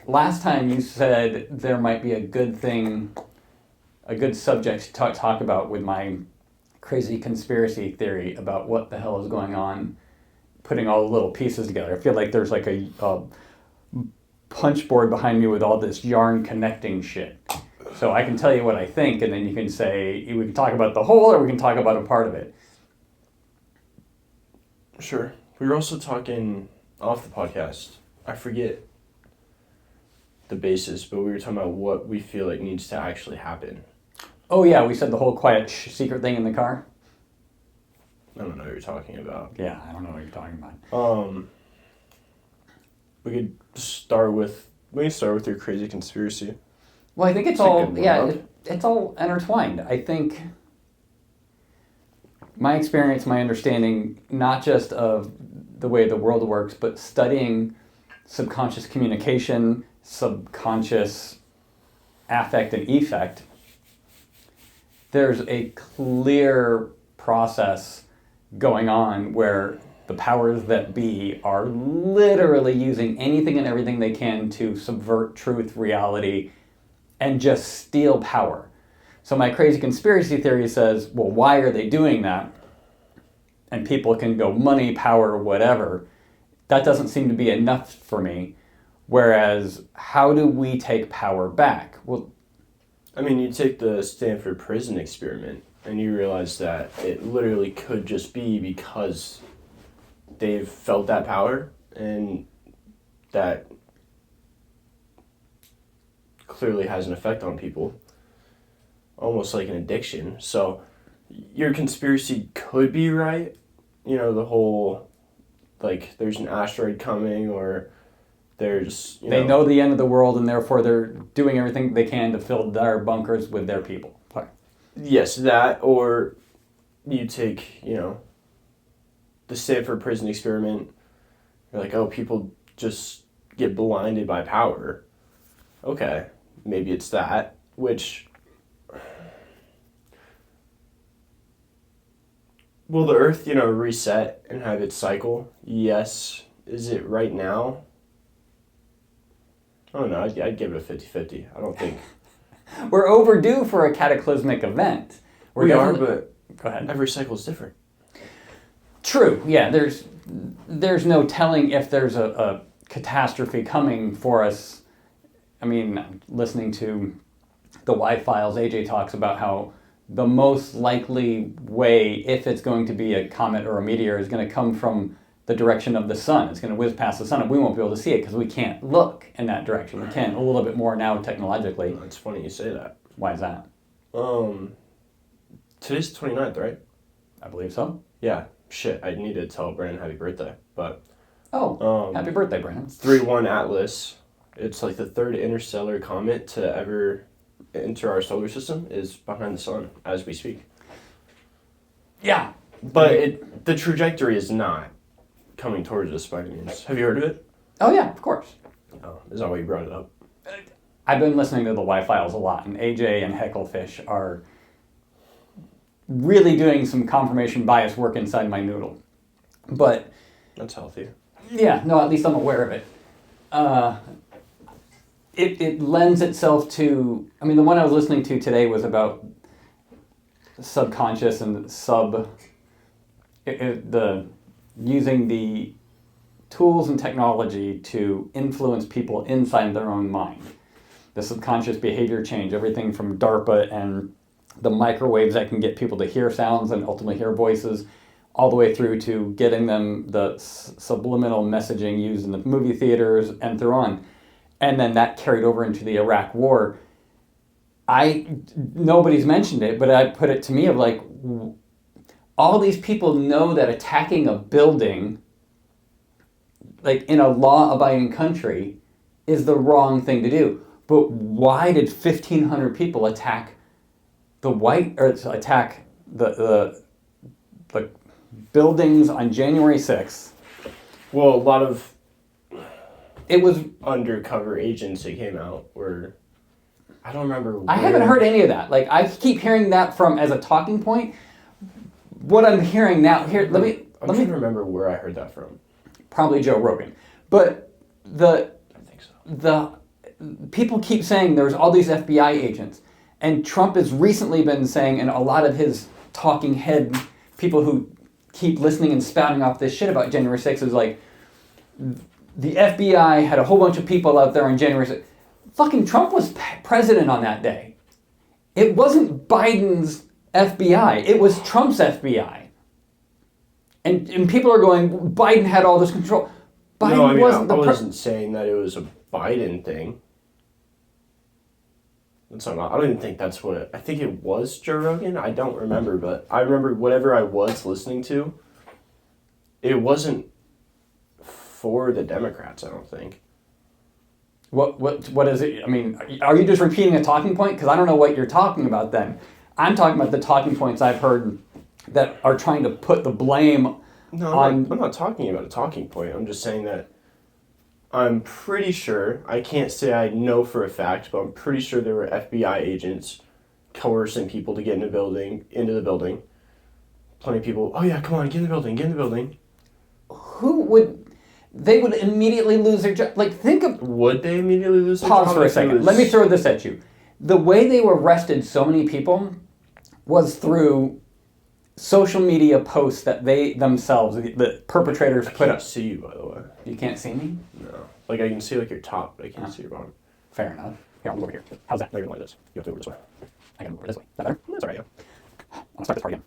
last time you said there might be a good subject to talk about with my crazy conspiracy theory about what the hell is going on, putting all the little pieces together. I feel like there's like a punch board behind me with all this yarn connecting shit. So I can tell you what I think, and then you can say, we can talk about the whole, or we can talk about a part of it. Sure. We were also talking off the podcast. I forget the basis, but we were talking about what we feel like needs to actually happen. Oh yeah, we said the whole quiet secret thing in the car? I don't know what you're talking about. Yeah, I don't know what you're talking about. We can start with your crazy conspiracy. Well, I think it's all intertwined. I think my experience, my understanding, not just of the way the world works, but studying subconscious communication, subconscious affect and effect, there's a clear process going on where the powers that be are literally using anything and everything they can to subvert truth, reality, and just steal power. So my crazy conspiracy theory says, well, why are they doing that? And people can go money, power, whatever. That doesn't seem to be enough for me. Whereas, how do we take power back? Well, I mean, you take the Stanford Prison Experiment, and you realize that it literally could just be because they've felt that power, and that clearly has an effect on people, almost like an addiction. So your conspiracy could be right. You know, the whole, like, there's an asteroid coming, or there's, they know the end of the world, and therefore they're doing everything they can to fill their bunkers with their people. Sorry. Yes, that, or you take, the Stanford Prison Experiment. You're like, oh, people just get blinded by power. Okay, maybe it's that, which... Will the Earth, reset and have its cycle? Yes. Is it right now? I don't know. I'd give it a 50-50. I don't think... We're overdue for a cataclysmic event. We are, but go ahead. Every cycle is different. True. Yeah, there's no telling if there's a catastrophe coming for us. I mean, listening to the Y-Files, AJ talks about how the most likely way, if it's going to be a comet or a meteor, is going to come from the direction of the sun. It's going to whiz past the sun, and we won't be able to see it because we can't look in that direction. We can a little bit more now technologically. It's funny you say that. Why is that? Today's the 29th, right? I believe so. Yeah. Shit, I need to tell Brandon happy birthday, but... happy birthday, Brandon. 3-1 Atlas. It's like the third interstellar comet to ever enter our solar system is behind the sun as we speak. Yeah. But the trajectory is not coming towards us by any means. Have you heard of it? Oh, yeah, of course. Oh, is that why you brought it up? I've been listening to the Y-Files a lot, and AJ and Hecklefish are really doing some confirmation bias work inside my noodle. But... That's healthy. Yeah, no, at least I'm aware of it. It lends itself to... I mean, the one I was listening to today was about subconscious and using the tools and technology to influence people inside their own mind. The subconscious behavior change, everything from DARPA and the microwaves that can get people to hear sounds and ultimately hear voices, all the way through to getting them the subliminal messaging used in the movie theaters and through on. And then that carried over into the Iraq War. Nobody's mentioned it, but I put it to me of like, all these people know that attacking a building, like in a law-abiding country, is the wrong thing to do. But why did 1,500 people attack the buildings on January 6th? Well, a lot of it was undercover agents that came out were... I don't remember where. I haven't heard any of that. Like, I keep hearing that as a talking point. What I'm hearing now... I'm trying to remember where I heard that from. Probably Joe Rogan. But I think so. people keep saying there's all these FBI agents. And Trump has recently been saying, and a lot of his talking head people who keep listening and spouting off this shit about January 6th is like, the FBI had a whole bunch of people out there on January 6th. Fucking Trump was president on that day. It wasn't Biden's FBI. It was Trump's FBI. And people are going, Biden had all this control. Biden no, I mean, wasn't I wasn't saying that it was a Biden thing. I don't even think that's what I think it was Joe Rogan. I don't remember, but I remember whatever I was listening to, it wasn't for the Democrats, I don't think. What is it? I mean, are you just repeating a talking point? Because I don't know what you're talking about then. I'm talking about the talking points I've heard that are trying to put the blame I'm not talking about a talking point. I'm just saying that I'm pretty sure, I can't say I know for a fact, but I'm pretty sure there were FBI agents coercing people to get into the building. Plenty of people, oh yeah, come on, get in the building. They would immediately lose their job. Like, think of... Would they immediately lose their job? Pause for a second. Let me throw this at you. The way they arrested so many people was through social media posts that they themselves, the perpetrators, put up. I can't see you, by the way. You can't see me? No. Like, I can see, like, your top, but I can't see your bottom. Fair enough. Here, I'll move over here. How's that? No, you're like this. You have to move this way. I gotta move over this way. Is that better? That's all right, yeah. I'll start this part again.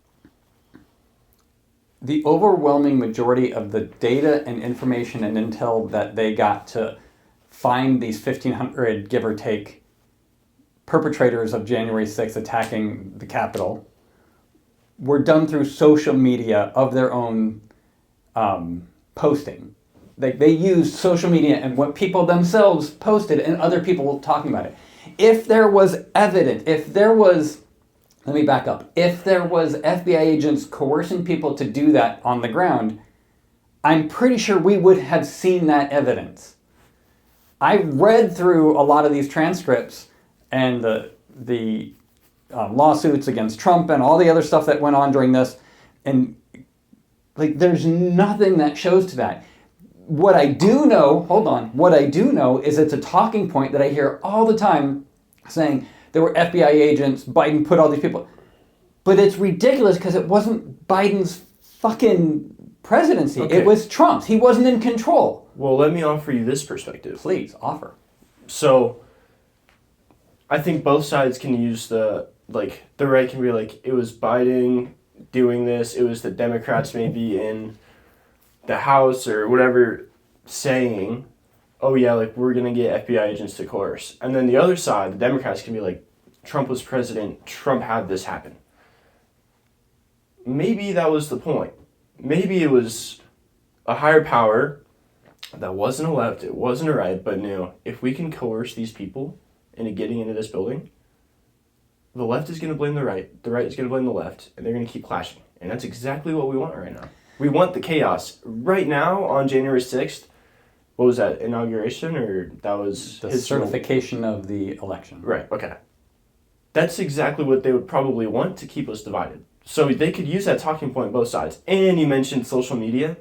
The overwhelming majority of the data and information and intel that they got to find these 1,500, give or take, perpetrators of January 6th attacking the Capitol were done through social media of their own posting. They used social media and what people themselves posted and other people talking about it. If there was evidence, let me back up. If there was FBI agents coercing people to do that on the ground, I'm pretty sure we would have seen that evidence. I read through a lot of these transcripts and the lawsuits against Trump and all the other stuff that went on during this, and like there's nothing that shows to that. What I do know is it's a talking point that I hear all the time saying there were FBI agents, Biden put all these people. But it's ridiculous because it wasn't Biden's fucking presidency. Okay. It was Trump's. He wasn't in control. Well, let me offer you this perspective. Please, offer. So, I think both sides can use the right can be like, it was Biden doing this, it was the Democrats maybe in the House or whatever saying, oh yeah, like we're going to get FBI agents to coerce. And then the other side, the Democrats can be like, Trump was president, Trump had this happen. Maybe that was the point. Maybe it was a higher power that wasn't a left, it wasn't a right, but knew if we can coerce these people into getting into this building, the left is going to blame the right is going to blame the left, and they're going to keep clashing. And that's exactly what we want right now. We want the chaos. Right now, on January 6th, what was that, inauguration, or that was... The certification of the election. Right, okay. That's exactly what they would probably want to keep us divided. So they could use that talking point both sides. And you mentioned social media.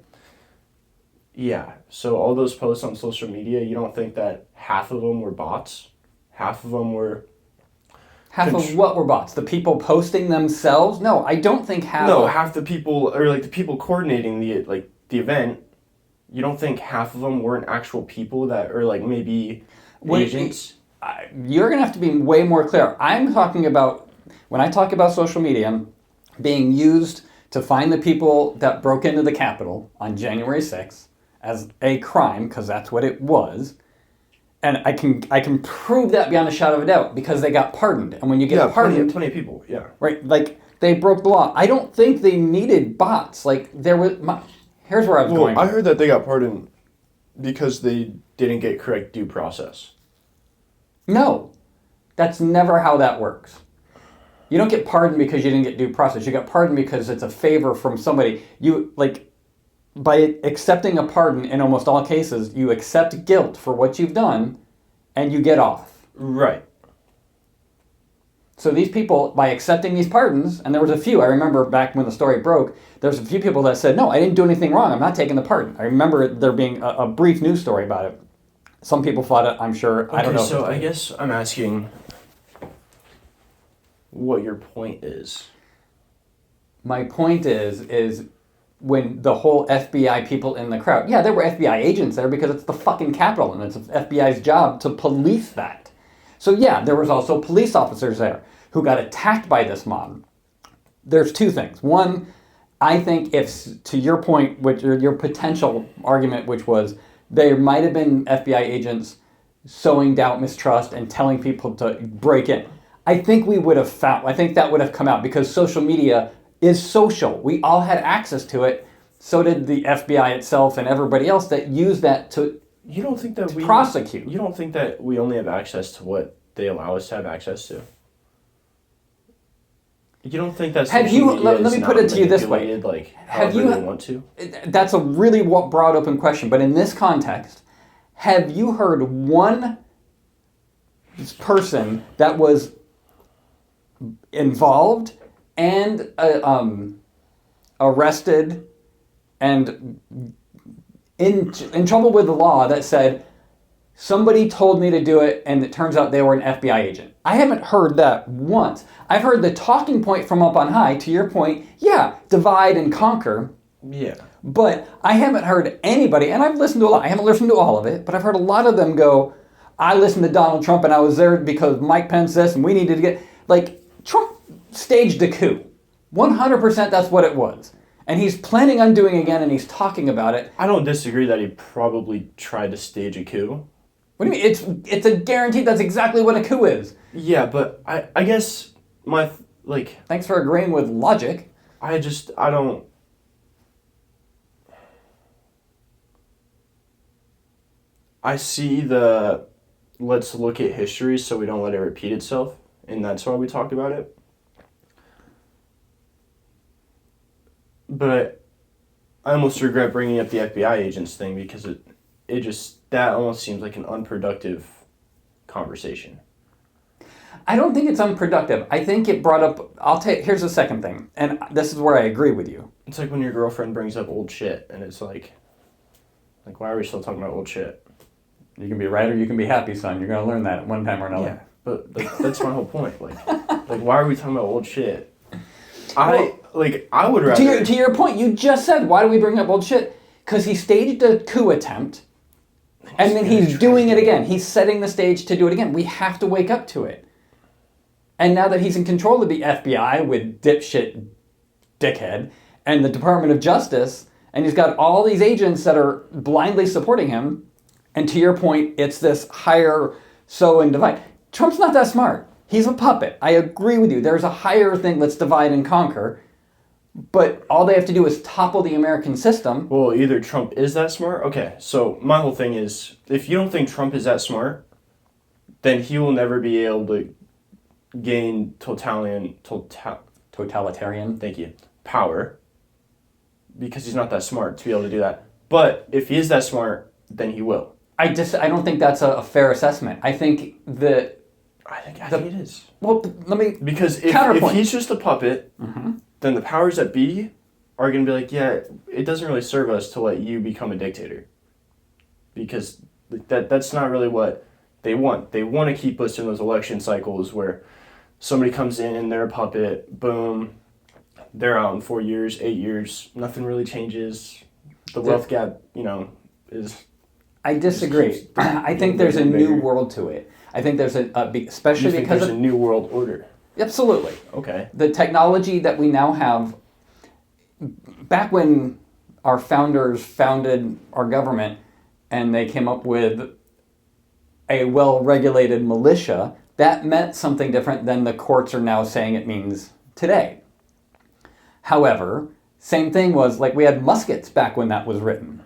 Yeah, so all those posts on social media, you don't think that half of them were bots? Half of them were... Half of what were bots? The people posting themselves? No, I don't think half... No, half the people, or like the people coordinating the event, you don't think half of them weren't actual people that are like maybe agents? You're going to have to be way more clear. I'm talking about, when I talk about social media being used to find the people that broke into the Capitol on January 6th as a crime, because that's what it was. And I can prove that beyond a shadow of a doubt because they got pardoned. And when you get pardoned... plenty of people, yeah. Right, like, they broke the law. I don't think they needed bots. Like, there was... Here's where I was going. I heard that they got pardoned because they didn't get correct due process. No. That's never how that works. You don't get pardoned because you didn't get due process. You got pardoned because it's a favor from somebody. By accepting a pardon, in almost all cases, you accept guilt for what you've done, and you get off. Right. So these people, by accepting these pardons, and there was a few, I remember back when the story broke, there's a few people that said, no, I didn't do anything wrong, I'm not taking the pardon. I remember there being a brief news story about it. Some people fought it, I'm sure. I don't know. So I guess I'm asking what your point is. My point is when the whole FBI people in the crowd, yeah, there were FBI agents there because it's the fucking Capitol and it's FBI's job to police that. So yeah, there was also police officers there who got attacked by this mob. There's two things. One, I think if, to your point, which your potential argument, which was there might have been FBI agents sowing doubt, mistrust, and telling people to break in. I think that would have come out because social media is social. We all had access to it. So did the FBI itself and everybody else that used that to prosecute. You don't think that we only have access to what they allow us to have access to? You don't think that social media let me put it to you this way. Like, however they want to? That's a really broad open question, but in this context, have you heard one person that was involved and arrested and in trouble with the law that said, somebody told me to do it and it turns out they were an FBI agent? I haven't heard that once. I've heard the talking point from up on high, to your point, yeah, divide and conquer. Yeah. But I haven't heard anybody, and I've listened to a lot, I haven't listened to all of it, but I've heard a lot of them go, I listened to Donald Trump and I was there because Mike Pence this and we needed to get, like, Trump staged a coup. 100% that's what it was. And he's planning on doing it again and he's talking about it. I don't disagree that he probably tried to stage a coup. What do you mean? It's a guarantee that's exactly what a coup is. Yeah, but I guess Thanks for agreeing with logic. I don't... I see the let's look at history so we don't let it repeat itself, and that's why we talk about it. But I almost regret bringing up the FBI agents thing because that almost seems like an unproductive conversation. I don't think it's unproductive. I think it brought up, here's the second thing, and this is where I agree with you. It's like when your girlfriend brings up old shit, and it's like, why are we still talking about old shit? You can be right or you can be happy, son. You're going to learn that at one time or another. Yeah, but that's my whole point. Like, why are we talking about old shit? I would rather... To your point, you just said, why do we bring up old shit? Because he staged a coup attempt, and then he's doing it again. He's setting the stage to do it again. We have to wake up to it. And now that he's in control of the FBI with dipshit dickhead and the Department of Justice, and he's got all these agents that are blindly supporting him, and to your point, it's this higher sow and divide. Trump's not that smart. He's a puppet. I agree with you. There's a higher thing, let's divide and conquer. But all they have to do is topple the American system. Well, either Trump is that smart. Okay, so my whole thing is, if you don't think Trump is that smart, then he will never be able to gain totalitarian Thank you. Power, because he's not that smart to be able to do that. But if he is that smart, then he will. I don't think that's a fair assessment. I think it is. Well, let me because if he's just a puppet, then the powers that be are going to be like, yeah, it doesn't really serve us to let you become a dictator, because that's not really what they want. They want to keep us in those election cycles where somebody comes in, they're a puppet, boom, they're out in 4 years, 8 years, nothing really changes. The wealth gap, is... I disagree. I think there's a new world to it. I think there's especially because there's a new world order. Absolutely. Okay. The technology that we now have, back when our founders founded our government and they came up with a well-regulated militia, that meant something different than the courts are now saying it means today. However, same thing was, we had muskets back when that was written.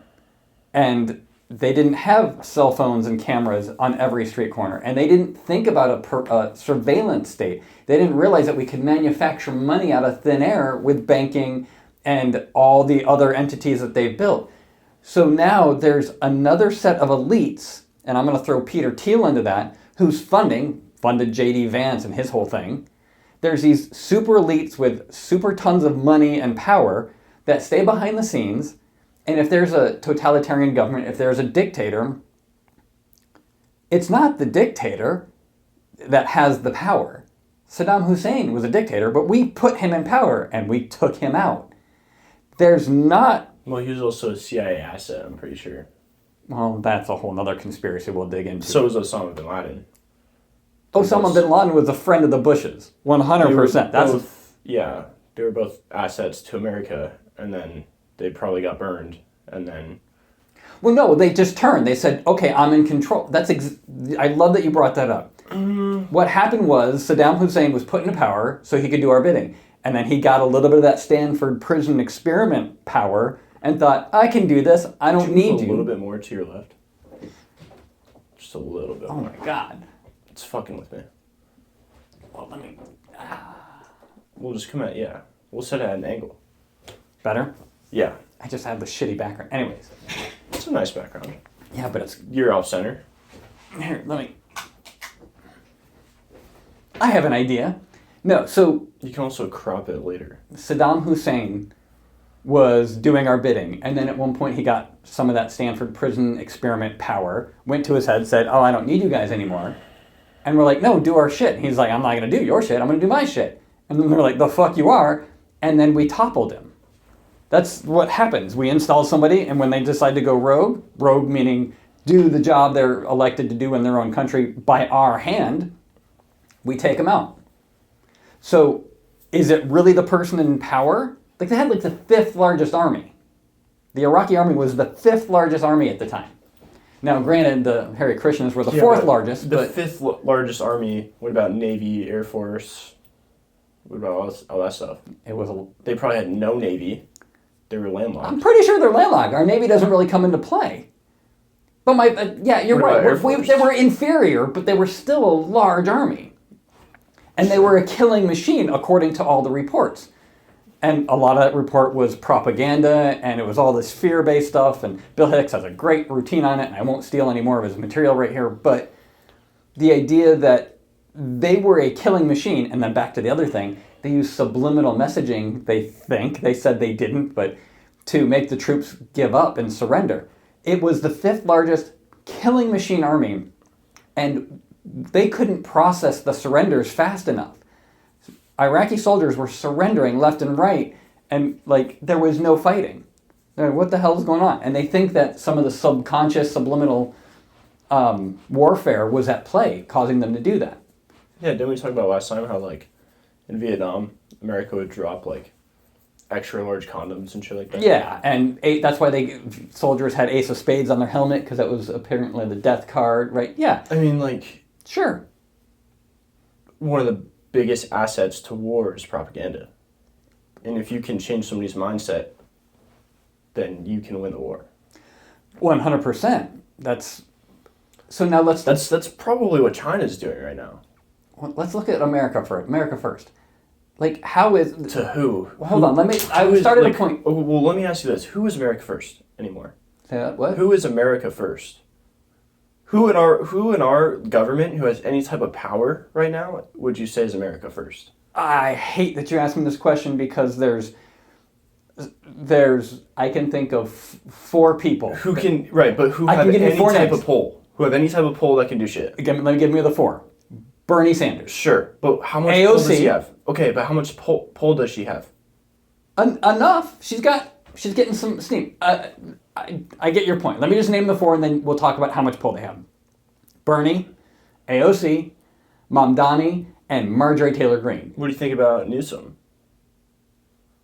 And they didn't have cell phones and cameras on every street corner. And they didn't think about a surveillance state. They didn't realize that we could manufacture money out of thin air with banking and all the other entities that they've built. So now there's another set of elites, and I'm going to throw Peter Thiel into that, who's funded J.D. Vance and his whole thing. There's these super elites with super tons of money and power that stay behind the scenes. And if there's a totalitarian government, if there's a dictator, it's not the dictator that has the power. Saddam Hussein was a dictator, but we put him in power and we took him out. There's not... Well, he was also a CIA asset, I'm pretty sure. Well, that's a whole other conspiracy we'll dig into. So was Osama bin Laden. Osama bin Laden was a friend of the Bushes. 100%. They were both assets to America, and then they probably got burned, and then... Well, no, they just turned. They said, okay, I'm in control. I love that you brought that up. What happened was Saddam Hussein was put into power so he could do our bidding. And then he got a little bit of that Stanford Prison Experiment power and thought, I can do this. I don't need you. A little bit more to your left. Just a little bit more. Oh my God. It's fucking with me. Well, let me... We'll just come at, we'll set it at an angle. Better? Yeah. I just have the shitty background. Anyways. It's a nice background. Yeah, but it's... You're off center. Here, let me... I have an idea. No, so... You can also crop it later. Saddam Hussein was doing our bidding, and then at one point he got some of that Stanford Prison Experiment power, went to his head, said, oh, I don't need you guys anymore. And we're like, no, do our shit. And he's like, I'm not going to do your shit, I'm going to do my shit. And then they're like, the fuck you are. And then we toppled him. That's what happens. We install somebody, and when they decide to go rogue meaning do the job they're elected to do in their own country by our hand, we take them out. So is it really the person in power? Like they had like the 5th largest army. The Iraqi army was the 5th largest army at the time. Now, granted, the Hare Krishnas were the 4th largest. The 5th largest army, what about Navy, Air Force? What about all that stuff? They probably had no Navy. They were landlocked. I'm pretty sure they're landlocked. Our Navy doesn't really come into play. But you're right. They were inferior, but they were still a large army. And they were a killing machine, according to all the reports. And a lot of that report was propaganda, and it was all this fear-based stuff, and Bill Hicks has a great routine on it, and I won't steal any more of his material right here, but the idea that they were a killing machine, and then back to the other thing, they used subliminal messaging, they said they didn't, but to make the troops give up and surrender. It was the 5th largest killing machine army, and they couldn't process the surrenders fast enough. Iraqi soldiers were surrendering left and right, and there was no fighting. They're like, what the hell is going on? And they think that some of the subconscious, subliminal warfare was at play, causing them to do that. Yeah, didn't we talk about last time how in Vietnam, America would drop extra large condoms and shit like that? Yeah, and that's why soldiers had Ace of Spades on their helmet, because that was apparently the death card, right? Yeah. I mean, sure. One of the biggest assets to war is propaganda. And if you can change somebody's mindset, then you can win the war. 100%. So now That's probably what China's doing right now. Well, let's look at America first. America first. How is... To who? Well, hold on. I started a point. Well, let me ask you this. Who is America first anymore? Say that, what? Who is America first? Who in our government who has any type of power right now would you say is America first? I hate that you're asking this question because there's I can think of 4 people. Who can, right, but who have any type of pull? Who have any type of pull that can do shit? Let me give me the 4. Bernie Sanders. Sure, but how much AOC. Pull does he have? Okay, but how much pull does she have? Enough. She's getting some steam. I get your point. Let me just name the 4 and then we'll talk about how much pull they have. Bernie, AOC, Mamdani, and Marjorie Taylor Greene. What do you think about Newsom?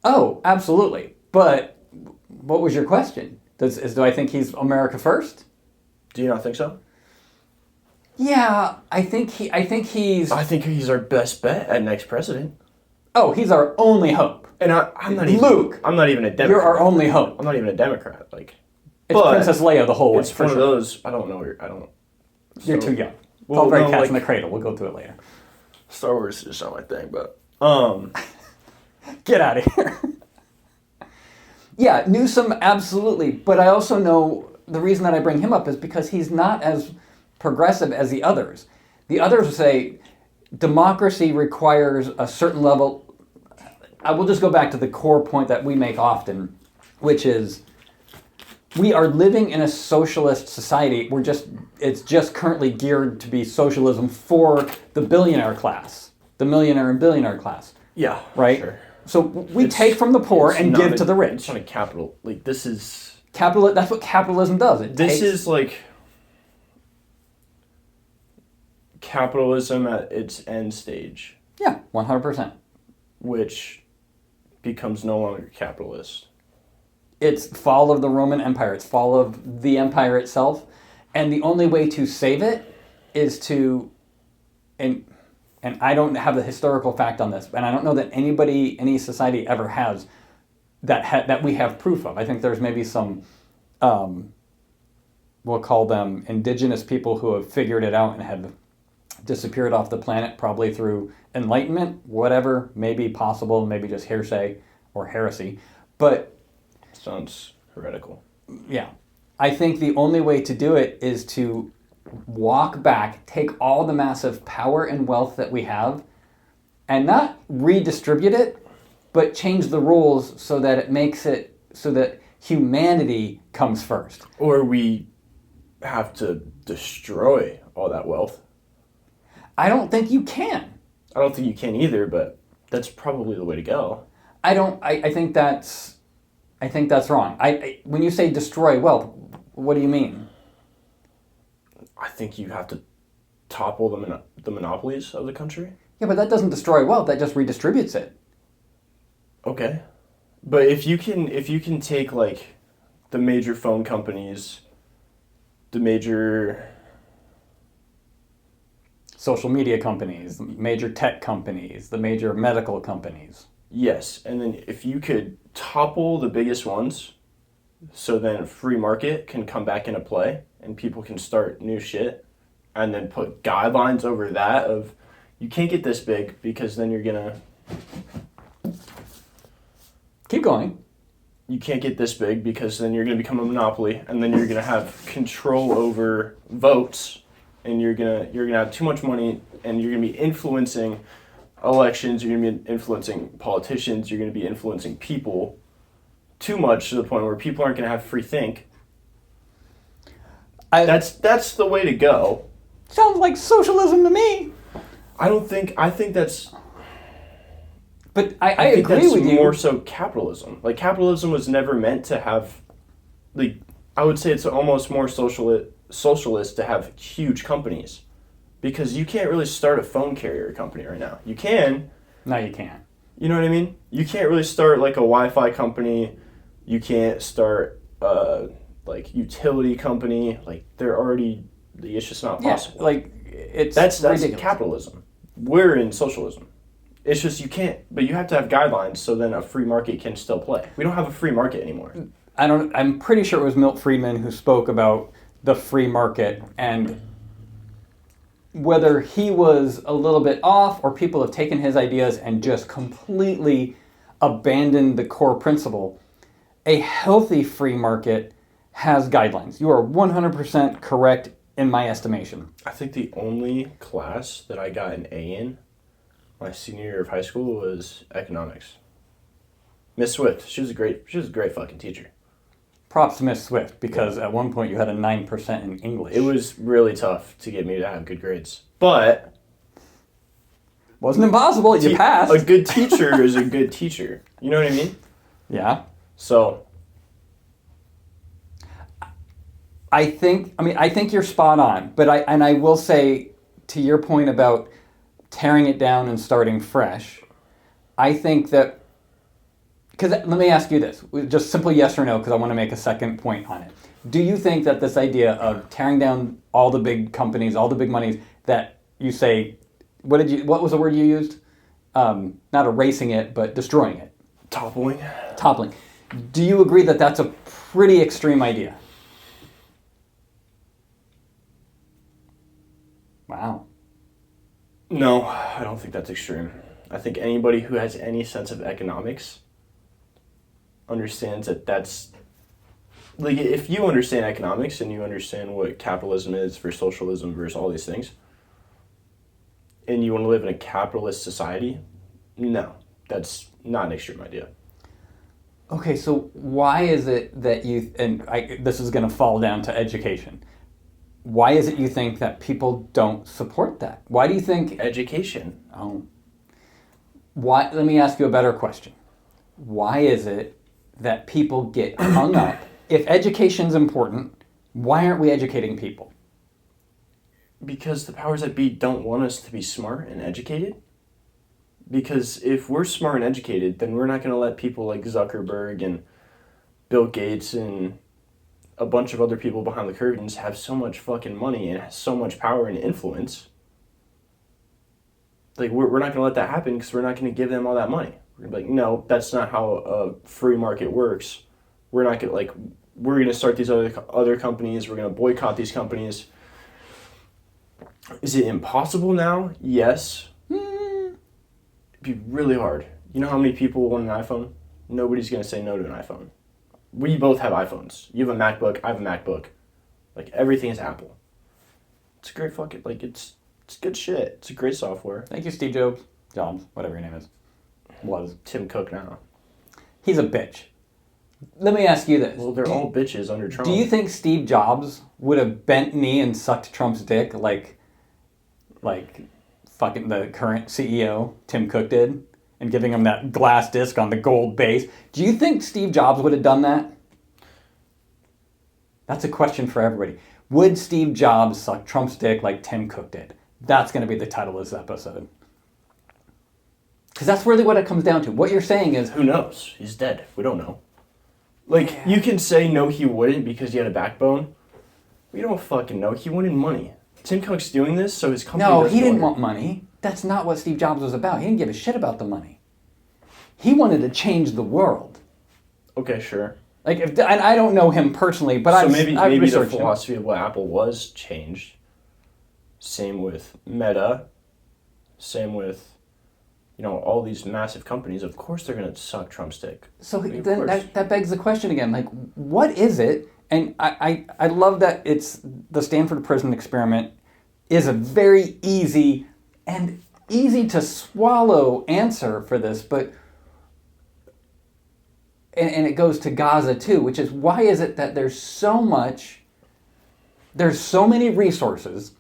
Oh, absolutely. But what was your question? Do I think he's America first? Do you not think so? Yeah, I think he's our best bet at next president. Oh, he's our only hope. And I'm not even Luke. I'm not even a Democrat. You're our only hope. I'm not even a Democrat. It's Princess Leia the whole way. It's one of those. I don't know. You're too young. It's all very Cats in the Cradle. We'll go through it later. Star Wars is just not my thing, but get out of here. Yeah, Newsom, absolutely. But I also know the reason that I bring him up is because he's not as progressive as the others. The others say democracy requires a certain level. I will just go back to the core point that we make often, which is we are living in a socialist society. It's just currently geared to be socialism for the billionaire class, the millionaire and billionaire class. Yeah. Right? Sure. So we take from the poor and give to the rich. It's not a capital. Like, this is... That's what capitalism does. This is like capitalism at its end stage. Yeah, 100%. Which becomes no longer capitalist. It's fall of the Roman Empire. It's fall of the empire itself. And the only way to save it is to... And I don't have the historical fact on this, and I don't know that any society ever has that we have proof of. I think there's maybe some, we'll call them indigenous people who have figured it out and have disappeared off the planet, probably through enlightenment, whatever, maybe possible, maybe just hearsay or heresy. But sounds heretical. Yeah. I think the only way to do it is to walk back, take all the massive power and wealth that we have, and not redistribute it, but change the rules so that it makes it so that humanity comes first. Or we have to destroy all that wealth. I don't think you can. I don't think you can either, but that's probably the way to go. I think that's wrong. When you say destroy wealth, what do you mean? I think you have to topple the monopolies of the country. Yeah, but that doesn't destroy wealth. That just redistributes it. Okay, but if you can take like the major phone companies, the major social media companies, major tech companies, the major medical companies. Yes, and then if you could topple the biggest ones, so then free market can come back into play and people can start new shit, and then put guidelines over that of you can't get this big because then you're gonna keep going. You can't get this big because then you're gonna become a monopoly, and then you're gonna have control over votes, and you're gonna have too much money, and you're gonna be influencing elections, you're going to be influencing politicians, you're going to be influencing people too much to the point where people aren't going to have free think. That's the way to go. Sounds like socialism to me. I think that's... But I agree with you. More so capitalism. Like, capitalism was never meant to have... Like, I would say it's almost more socialist to have huge companies. Because you can't really start a phone carrier company right now. You can. No, you can't. You know what I mean? You can't really start like a Wi-Fi company. You can't start like utility company. Like it's just not possible. Yeah, like that's ridiculous. Capitalism. We're in socialism. It's just you can't. But you have to have guidelines so then a free market can still play. We don't have a free market anymore. I'm pretty sure it was Milt Friedman who spoke about the free market and whether he was a little bit off or people have taken his ideas and just completely abandoned the core principle. A healthy free market has guidelines. You are 100% correct in my estimation. I think the only class that I got an A in my senior year of high school was economics. Miss Swift, she was a great fucking teacher. Props to Miss Swift, because at one point you had a 9% in English. It was really tough to get me to have good grades. But... wasn't impossible, you passed. A good teacher is a good teacher. You know what I mean? Yeah. So... I think you're spot on, but I will say, to your point about tearing it down and starting fresh, I think that... Because let me ask you this, just simple yes or no, because I want to make a second point on it. Do you think that this idea of tearing down all the big companies, all the big monies, that you say, what was the word you used? Not erasing it, but destroying it. Toppling. Do you agree that that's a pretty extreme idea? Wow. No, I don't think that's extreme. I think anybody who has any sense of economics understands that that's... Like, if you understand economics and you understand what capitalism is versus socialism versus all these things, and you want to live in a capitalist society, no, that's not an extreme idea. Okay, so why is it that this is going to fall down to education. Why is it you think that people don't support that? Why do you think... Education. Oh. Why? Let me ask you a better question. Why is it that people get hung up? If education's important, why aren't we educating people? Because the powers that be don't want us to be smart and educated. Because if we're smart and educated, then we're not going to let people like Zuckerberg and Bill Gates and a bunch of other people behind the curtains have so much fucking money and so much power and influence. Like, we're not going to let that happen because we're not going to give them all that money. We're going to be like, no, that's not how a free market works. We're not going to, like, we're going to start these other companies. We're going to boycott these companies. Is it impossible now? Yes. It'd be really hard. You know how many people want an iPhone? Nobody's going to say no to an iPhone. We both have iPhones. You have a MacBook, I have a MacBook. Like, everything is Apple. It's a great fucking, like, it's good shit. It's a great software. Thank you, Steve Jobs. Jobs, whatever your name is. Was. Tim Cook now. He's a bitch. Let me ask you this. Well, they're all bitches under Trump. Do you think Steve Jobs would have bent knee and sucked Trump's dick like fucking the current CEO, Tim Cook, did? And giving him that glass disc on the gold base. Do you think Steve Jobs would have done that? That's a question for everybody. Would Steve Jobs suck Trump's dick like Tim Cook did? That's going to be the title of this episode. Because that's really what it comes down to. What you're saying is... Who knows? He's dead. We don't know. Like, you can say no, he wouldn't because he had a backbone. We don't fucking know. He wanted money. Tim Cook's doing this, so his company... No, he didn't want money. That's not what Steve Jobs was about. He didn't give a shit about the money. He wanted to change the world. Okay, sure. Like, and I don't know him personally, but so maybe the him. philosophy of what Apple was changed. Same with Meta. Same with, all these massive companies. Of course they're going to suck Trump's dick. So then that begs the question again. Like, what is it? And I love that it's the Stanford Prison Experiment is a very easy to swallow answer for this, but and it goes to Gaza too, which is why is it that there's so many resources,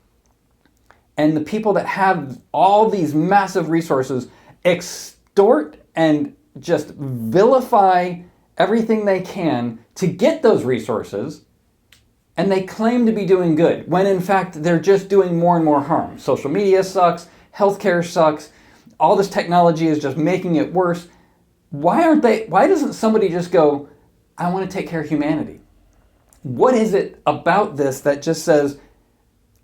and the people that have all these massive resources extort and just vilify everything they can to get those resources, and they claim to be doing good, when in fact they're just doing more and more harm. Social media sucks, healthcare sucks, all this technology is just making it worse. Why doesn't somebody just go, I want to take care of humanity? What is it about this that just says,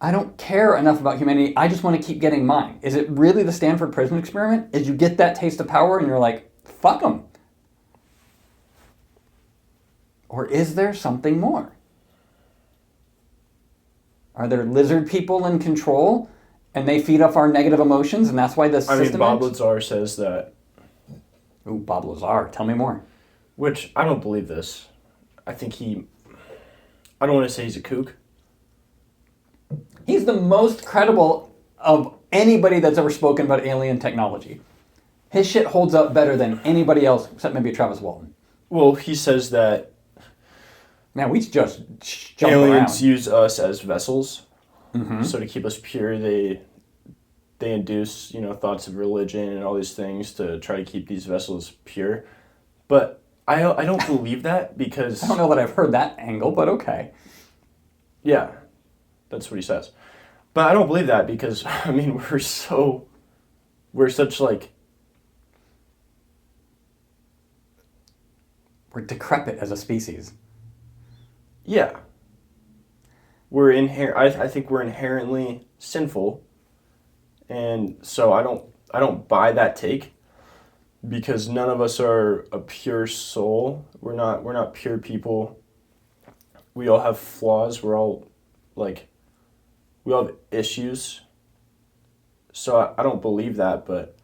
I don't care enough about humanity, I just want to keep getting mine? Is it really the Stanford Prison Experiment? Is you get that taste of power and you're like, fuck them? Or is there something more? Are there lizard people in control and they feed off our negative emotions and that's why this system Bob Lazar says that. Ooh, Bob Lazar. Tell me more. Which, I don't believe this. I don't want to say he's a kook. He's the most credible of anybody that's ever spoken about alien technology. His shit holds up better than anybody else except maybe Travis Walton. Well, he says that man, we just jump aliens around. use us as vessels. Mm-hmm. So to keep us pure, they induce, thoughts of religion and all these things to try to keep these vessels pure. But I don't believe that because... I don't know that I've heard that angle, but okay. Yeah, that's what he says. But I don't believe that because, we're such like... We're decrepit as a species. Yeah. I think we're inherently sinful. And so I don't buy that take because none of us are a pure soul. We're not pure people. We all have flaws. We all have issues. So I don't believe that, but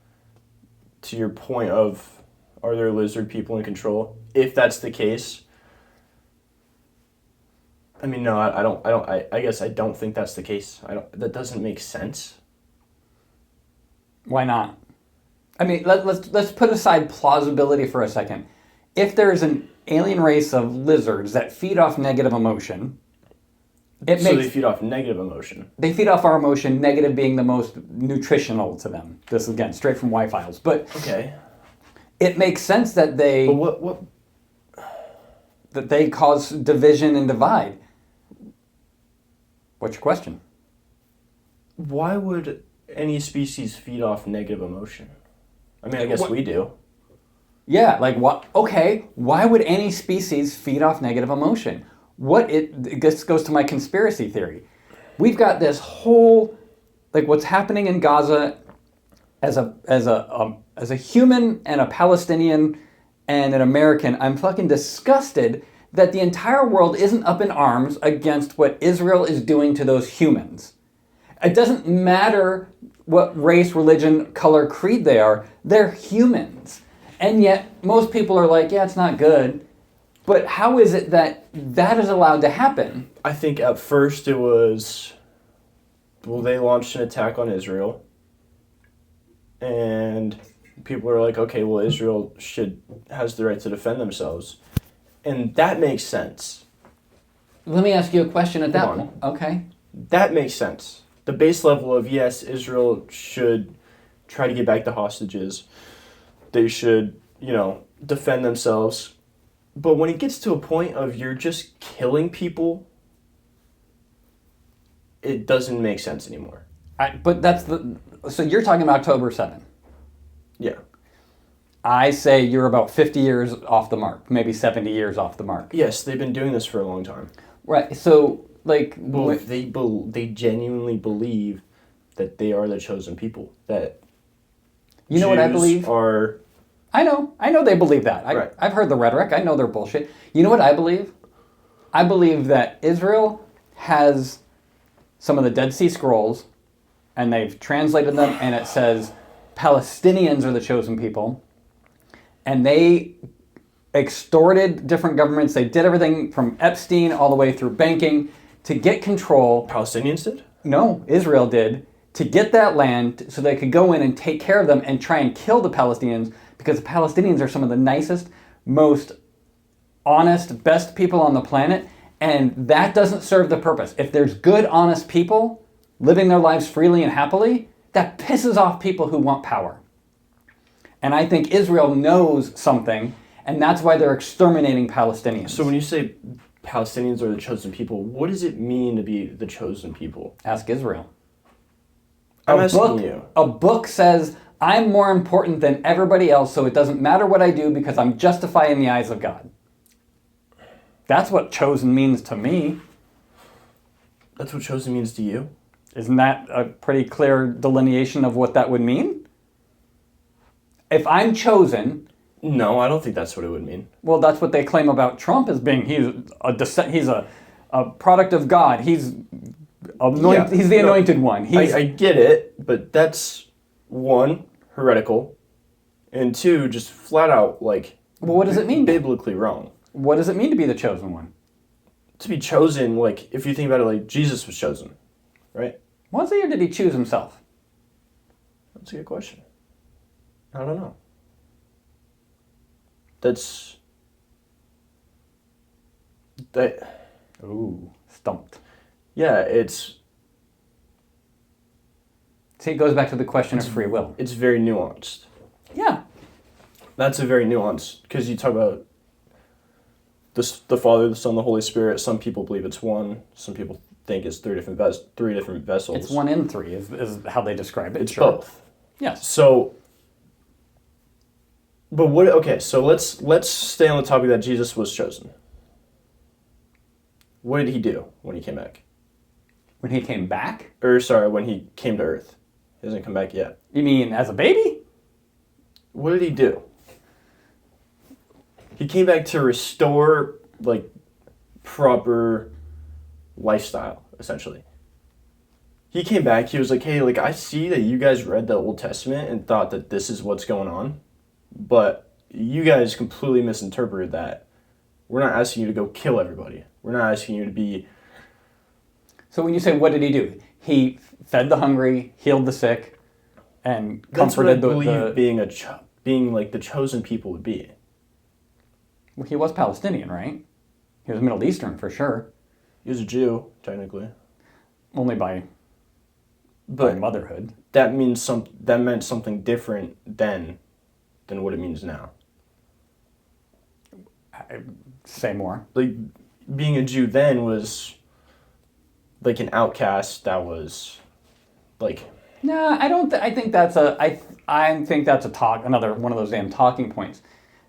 to your point of are there lizard people in control? If that's the case, no, I guess I don't think that's the case. That doesn't make sense. Why not? Let's put aside plausibility for a second. if there's an alien race of lizards that feed off negative emotion, So they feed off negative emotion. They feed off our emotion, negative being the most nutritional to them. This is, again, straight from Y-Files. But Okay. it makes sense that they But what that they cause division and divide. What's your question? why would any species feed off negative emotion? I mean, I guess we do. Yeah, like what? Okay, why would any species feed off negative emotion? This goes to my conspiracy theory. We've got this whole, like, what's happening in Gaza as a human and a Palestinian and an American. I'm fucking disgusted that the entire world isn't up in arms against what Israel is doing to those humans. It doesn't matter what race, religion, color, creed they are. They're humans. And yet, most people are like, yeah, it's not good. But how is it that that is allowed to happen? I think at first it was, well, they launched an attack on Israel. And people are like, okay, well, Israel has the right to defend themselves. And that makes sense. Let me ask you a question at that Hold on. point. Okay. That makes sense. The base level of, yes, Israel should try to get back the hostages. They should, defend themselves. But when it gets to a point of you're just killing people, it doesn't make sense anymore. So you're talking about October 7th. Yeah. I say you're about 50 years off the mark, maybe 70 years off the mark. Yes, they've been doing this for a long time. Right. So, like, Well, they genuinely believe that they are the chosen people. That you know what I believe? I know they believe that. Right. I've heard the rhetoric. I know they're bullshit. You know what I believe? I believe that Israel has some of the Dead Sea Scrolls, and they've translated them, and it says Palestinians are the chosen people, and they extorted different governments. They did everything from Epstein all the way through banking to get control. Palestinians did? No, Israel did, to get that land so they could go in and take care of them and try and kill the Palestinians, because the Palestinians are some of the nicest, most honest, best people on the planet, and that doesn't serve the purpose. If there's good, honest people living their lives freely and happily, that pisses off people who want power. And I think Israel knows something, and that's why they're exterminating Palestinians. So when you say Palestinians are the chosen people, what does it mean to be the chosen people? Ask Israel. I'm asking you. A book says, I'm more important than everybody else, so it doesn't matter what I do because I'm justified in the eyes of God. That's what chosen means to me. That's what chosen means to you? Isn't that a pretty clear delineation of what that would mean? If I'm chosen... No, I don't think that's what it would mean. Well, that's what they claim about Trump as being. He's a product of God. He's the anointed one. I get it, but that's, one, heretical, and two, just flat out, well, what does it mean? Biblically wrong. What does it mean to be the chosen one? To be chosen, if you think about it, Jesus was chosen, right? Was he, or did he choose himself? That's a good question. I don't know. Ooh, stumped. Yeah, it's... See, it goes back to the question of free will. It's very nuanced. Yeah. That's a very nuanced, because you talk about the Father, the Son, the Holy Spirit. Some people believe it's one. Some people think it's three different vessels. It's one in three is how they describe it. It's both. Yes. So, but what? Okay, so let's stay on the topic that Jesus was chosen. What did he do when he came back? When he came back? When he came to Earth. He hasn't come back yet. You mean as a baby? What did he do? He came back to restore, proper lifestyle, essentially. He came back, he was like, hey, I see that you guys read the Old Testament and thought that this is what's going on, but you guys completely misinterpreted that. We're not asking you to go kill everybody. We're not asking you to be... So when you say, what did he do? He fed the hungry, healed the sick, and comforted That's what I believe being the chosen people would be. Well, he was Palestinian, right? He was Middle Eastern for sure. He was a Jew, technically. Only by But motherhood. that meant something different then than what it means now. Say more. Like, being a Jew then was like an outcast that was like... Nah, I don't. I think that's another one of those damn talking points.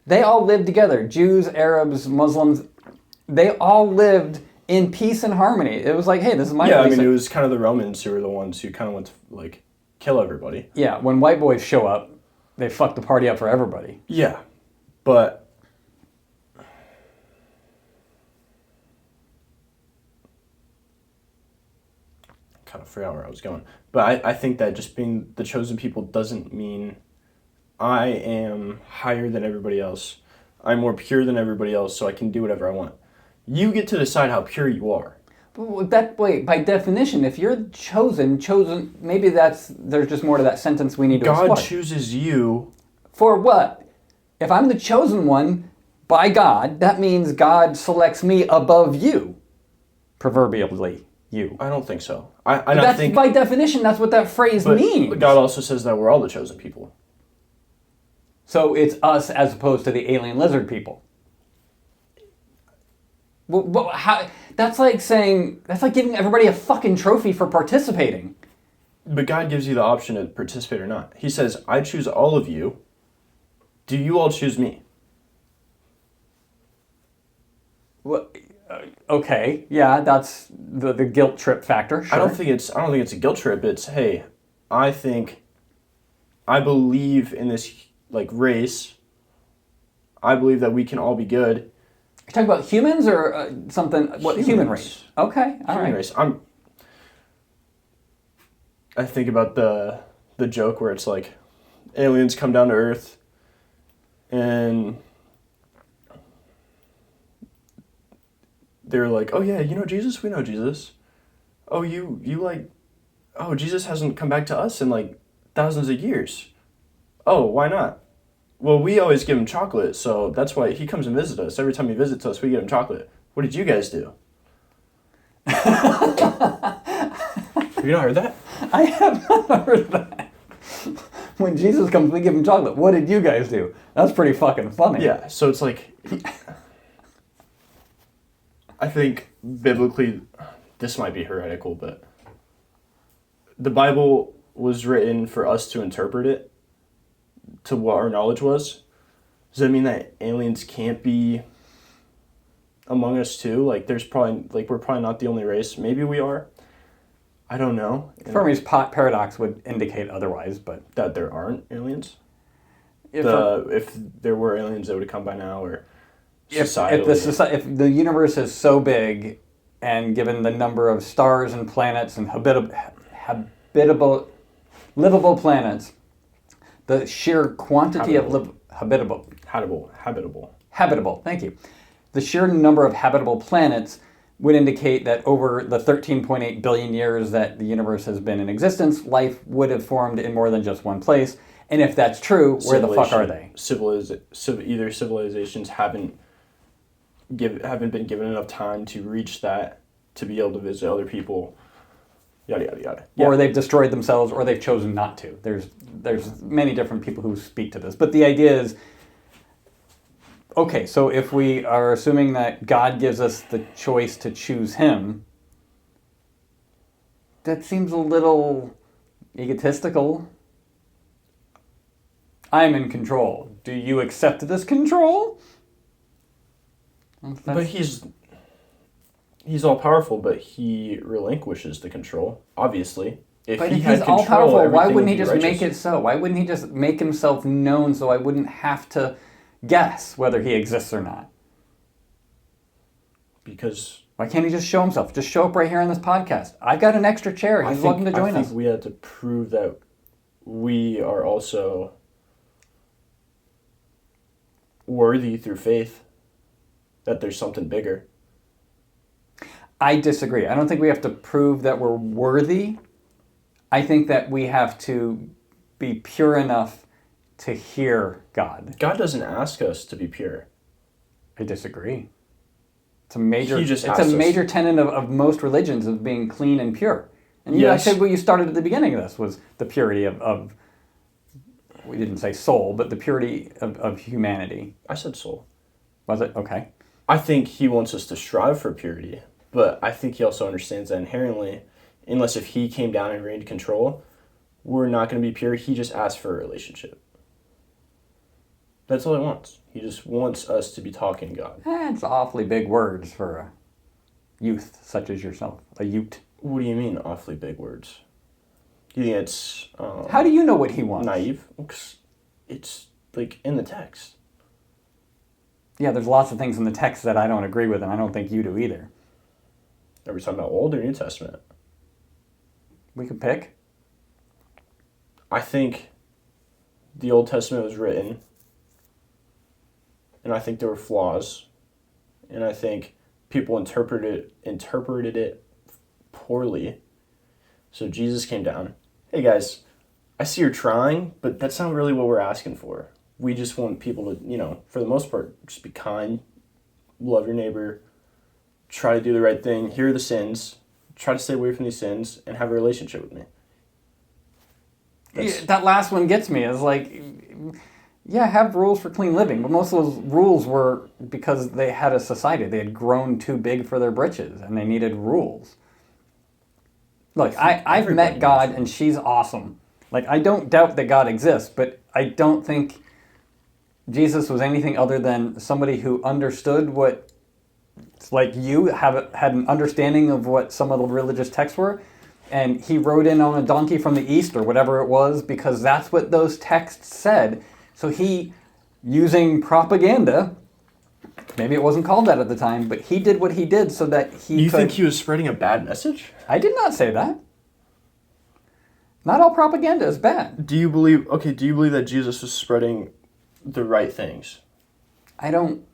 They all lived together. Jews, Arabs, Muslims. They all lived in peace and harmony. It was like, hey, this is my place. I mean, it was kind of the Romans who were the ones who kind of went to like kill everybody. Yeah, when white boys show up, they fuck the party up for everybody. Yeah, but kind of forgot where I was going. But I think that just being the chosen people doesn't mean I am higher than everybody else. I'm more pure than everybody else, so I can do whatever I want. You get to decide how pure you are. But that way, by definition, if you're chosen, maybe there's just more to that sentence we need to explore. God chooses you. For what? If I'm the chosen one by God, that means God selects me above you. Proverbially, you. I don't think so. By definition, that's what that phrase means. God also says that we're all the chosen people. So it's us as opposed to the alien lizard people. Well, how? That's like giving everybody a fucking trophy for participating. But God gives you the option to participate or not. He says, I choose all of you. Do you all choose me? Well, okay, yeah, that's the guilt trip factor. Sure. I don't think it's a guilt trip. It's, hey, I believe in this like race. I believe that we can all be good. You're talking about humans or something? What Humans. Human race? Okay, all Human right. race. I think about the joke where it's like aliens come down to Earth and they're like, oh yeah, you know Jesus? We know Jesus. Oh, Jesus hasn't come back to us in like thousands of years. Oh, why not? Well, we always give him chocolate, so that's why he comes and visits us. Every time he visits us, we give him chocolate. What did you guys do? Have you not heard that? I have not heard that. When Jesus comes, we give him chocolate. What did you guys do? That's pretty fucking funny. Yeah, so it's like... I think biblically, this might be heretical, but the Bible was written for us to interpret it to what our knowledge was. Does that mean that aliens can't be among us too? Like we're probably not the only race. Maybe we are. I don't know. Fermi's paradox would indicate otherwise, but that there aren't aliens. If there were aliens, they would have come by now, or if the universe is so big, and given the number of stars and planets and livable planets, the sheer quantity of habitable. Thank you. The sheer number of habitable planets would indicate that over the 13.8 billion years that the universe has been in existence, life would have formed in more than just one place. And if that's true, where the fuck are they? Either civilizations haven't been given enough time to reach that, to be able to visit other people, yada yada yada. Yeah. Or they've destroyed themselves, or they've chosen not to. There's many different people who speak to this, but the idea is, okay, so if we are assuming that God gives us the choice to choose Him, that seems a little egotistical. I'm in control. Do you accept this control? But he's all powerful, but he relinquishes the control, obviously. If he's all powerful, why wouldn't he just make it so? Why wouldn't he just make himself known so I wouldn't have to guess whether he exists or not? Because... Why can't he just show himself? Just show up right here on this podcast. I've got an extra chair. He's welcome to join us. I think we had to prove that we are also worthy through faith, that there's something bigger. I disagree. I don't think we have to prove that we're worthy. I think that we have to be pure enough to hear God. God doesn't ask us to be pure. I disagree. It's a major. He just It's asked a us. major tenet of most religions of being clean and pure. And you Yes. said what you started at the beginning of this was the purity of we didn't say soul, but the purity of humanity. I said soul. Was it? Okay. I think he wants us to strive for purity, but I think he also understands that inherently, unless if he came down and reigned control, we're not going to be pure. He just asked for a relationship. That's all he wants. He just wants us to be talking to God. It's awfully big words for a youth such as yourself. A ute. What do you mean, awfully big words? Do you think it's How do you know what he wants? naive? It's like in the text. Yeah, there's lots of things in the text that I don't agree with, and I don't think you do either. Are we talking about Old or New Testament? We could pick. I think the Old Testament was written, and I think there were flaws, and I think people interpreted it poorly. So Jesus came down. Hey guys, I see you're trying, but that's not really what we're asking for. We just want people to, for the most part, just be kind, love your neighbor, try to do the right thing, hear the sins, try to stay away from these sins, and have a relationship with me. Yeah, that last one gets me. Is like, yeah, have rules for clean living, but most of those rules were because they had a society. They had grown too big for their britches, and they needed rules. Look, I've met God, and she's awesome. Like, I don't doubt that God exists, but I don't think Jesus was anything other than somebody who understood what, like you, had an understanding of what some of the religious texts were, and he rode in on a donkey from the east or whatever it was because that's what those texts said. So he, using propaganda, maybe it wasn't called that at the time, but he did what he did so that he You could... think he was spreading a bad message? I did not say that. Not all propaganda is bad. Do you believe that Jesus was spreading the right things? I don't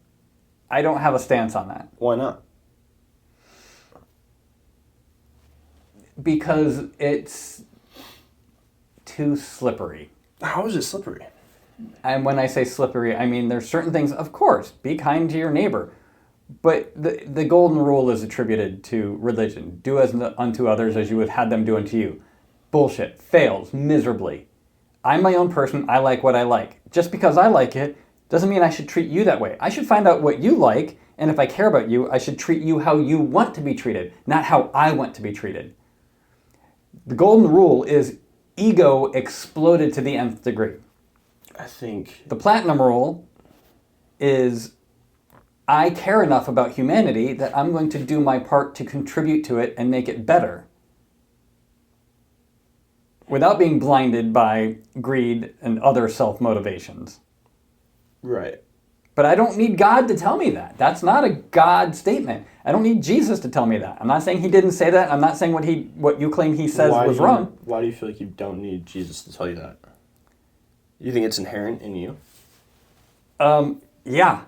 have a stance on that. Why not? Because it's too slippery. How is it slippery? And when I say slippery, I mean there's certain things, of course, be kind to your neighbor. But the golden rule is attributed to religion. Do as unto others as you have had them do unto you. Bullshit. Fails miserably. I'm my own person. I like what I like. Just because I like it doesn't mean I should treat you that way. I should find out what you like, and if I care about you, I should treat you how you want to be treated, not how I want to be treated. The golden rule is ego exploded to the nth degree. I think The platinum rule is I care enough about humanity that I'm going to do my part to contribute to it and make it better without being blinded by greed and other self-motivations. right. But I don't need God to tell me that. That's not a God statement. I don't need Jesus to tell me that. I'm not saying he didn't say that. I'm not saying what you claim he says was wrong. Why do you feel like you don't need Jesus to tell you that? You think it's inherent in you? Yeah.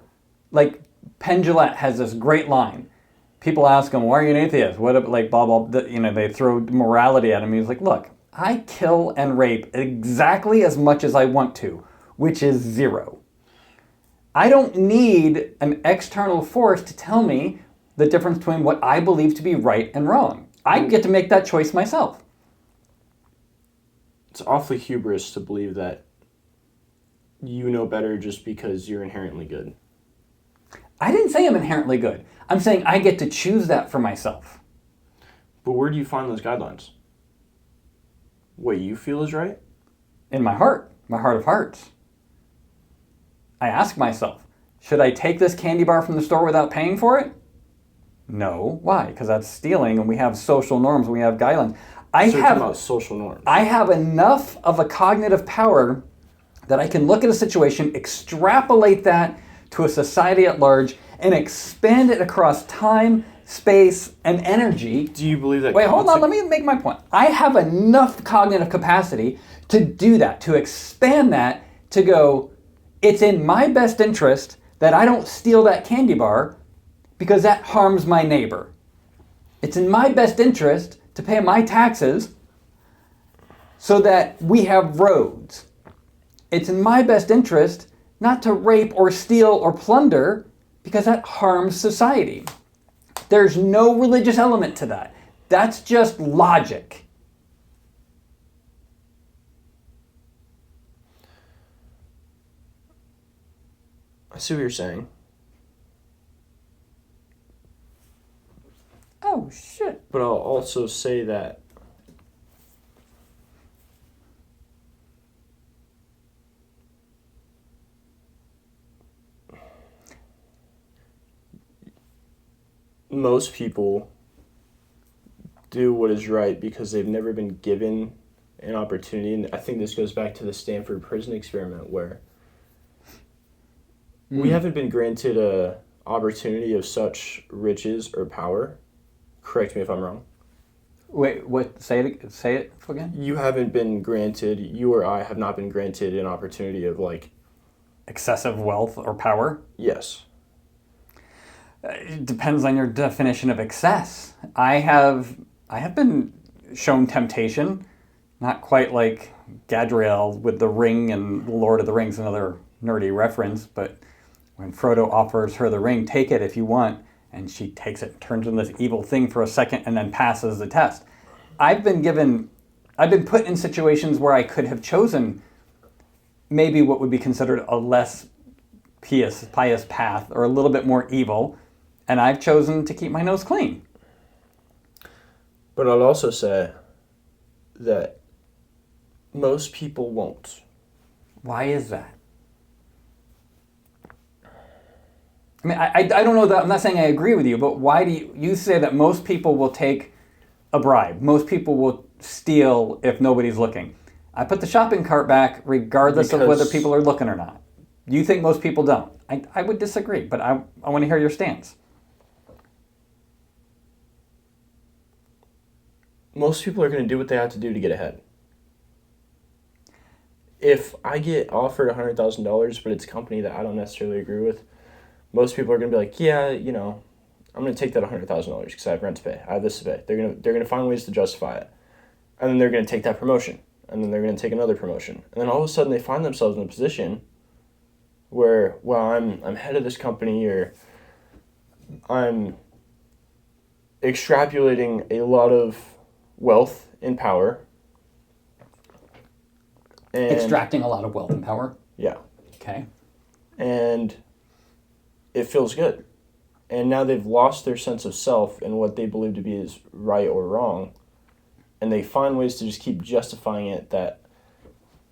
Like, Penn Jillette has this great line. People ask him, why are you an atheist? What, like, blah, blah, they throw morality at him. He's like, look, I kill and rape exactly as much as I want to, which is 0. I don't need an external force to tell me the difference between what I believe to be right and wrong. I get to make that choice myself. It's awfully hubris to believe that you know better just because you're inherently good. I didn't say I'm inherently good. I'm saying I get to choose that for myself. But where do you find those guidelines? What you feel is right? In my heart of hearts. I ask myself, should I take this candy bar from the store without paying for it? No. Why? Because that's stealing and we have social norms and we have guidelines. So you're talking about social norms. I have enough of a cognitive power that I can look at a situation, extrapolate that to a society at large, and expand it across time, space, and energy. Do you believe that... Wait, hold on, let me make my point. I have enough cognitive capacity to do that, to expand that, to go, it's in my best interest that I don't steal that candy bar because that harms my neighbor. It's in my best interest to pay my taxes so that we have roads. It's in my best interest not to rape or steal or plunder because that harms society. There's no religious element to that. That's just logic. I see what you're saying. Oh, shit. But I'll also say that most people do what is right because they've never been given an opportunity. And I think this goes back to the Stanford Prison Experiment, where we haven't been granted a opportunity of such riches or power. Correct me if I'm wrong. Wait, what? Say it again? You haven't been granted, you or I have not been granted an opportunity of, like... Excessive wealth or power? Yes. It depends on your definition of excess. I have been shown temptation, not quite like Gadriel with the ring and Lord of the Rings, another nerdy reference, but when Frodo offers her the ring, take it if you want, and she takes it, turns into this evil thing for a second, and then passes the test. I've been put in situations where I could have chosen maybe what would be considered a less pious path, or a little bit more evil, and I've chosen to keep my nose clean. But I'll also say that most people won't. Why is that? I mean, I don't know that, I'm not saying I agree with you, but why do you say that most people will take a bribe? Most people will steal if nobody's looking. I put the shopping cart back regardless of whether people are looking or not. You think most people don't? I would disagree, but I want to hear your stance. Most people are going to do what they have to do to get ahead. If I get offered $100,000, but it's a company that I don't necessarily agree with, most people are going to be like, yeah, you know, I'm going to take that $100,000 because I have rent to pay. I have this to pay. They're going to find ways to justify it. And then they're going to take that promotion. And then they're going to take another promotion. And then all of a sudden they find themselves in a position where, well, I'm head of this company, or I'm extrapolating a lot of wealth and power. And, extracting a lot of wealth and power? Yeah. Okay. And it feels good. And now they've lost their sense of self and what they believe to be is right or wrong. And they find ways to just keep justifying it that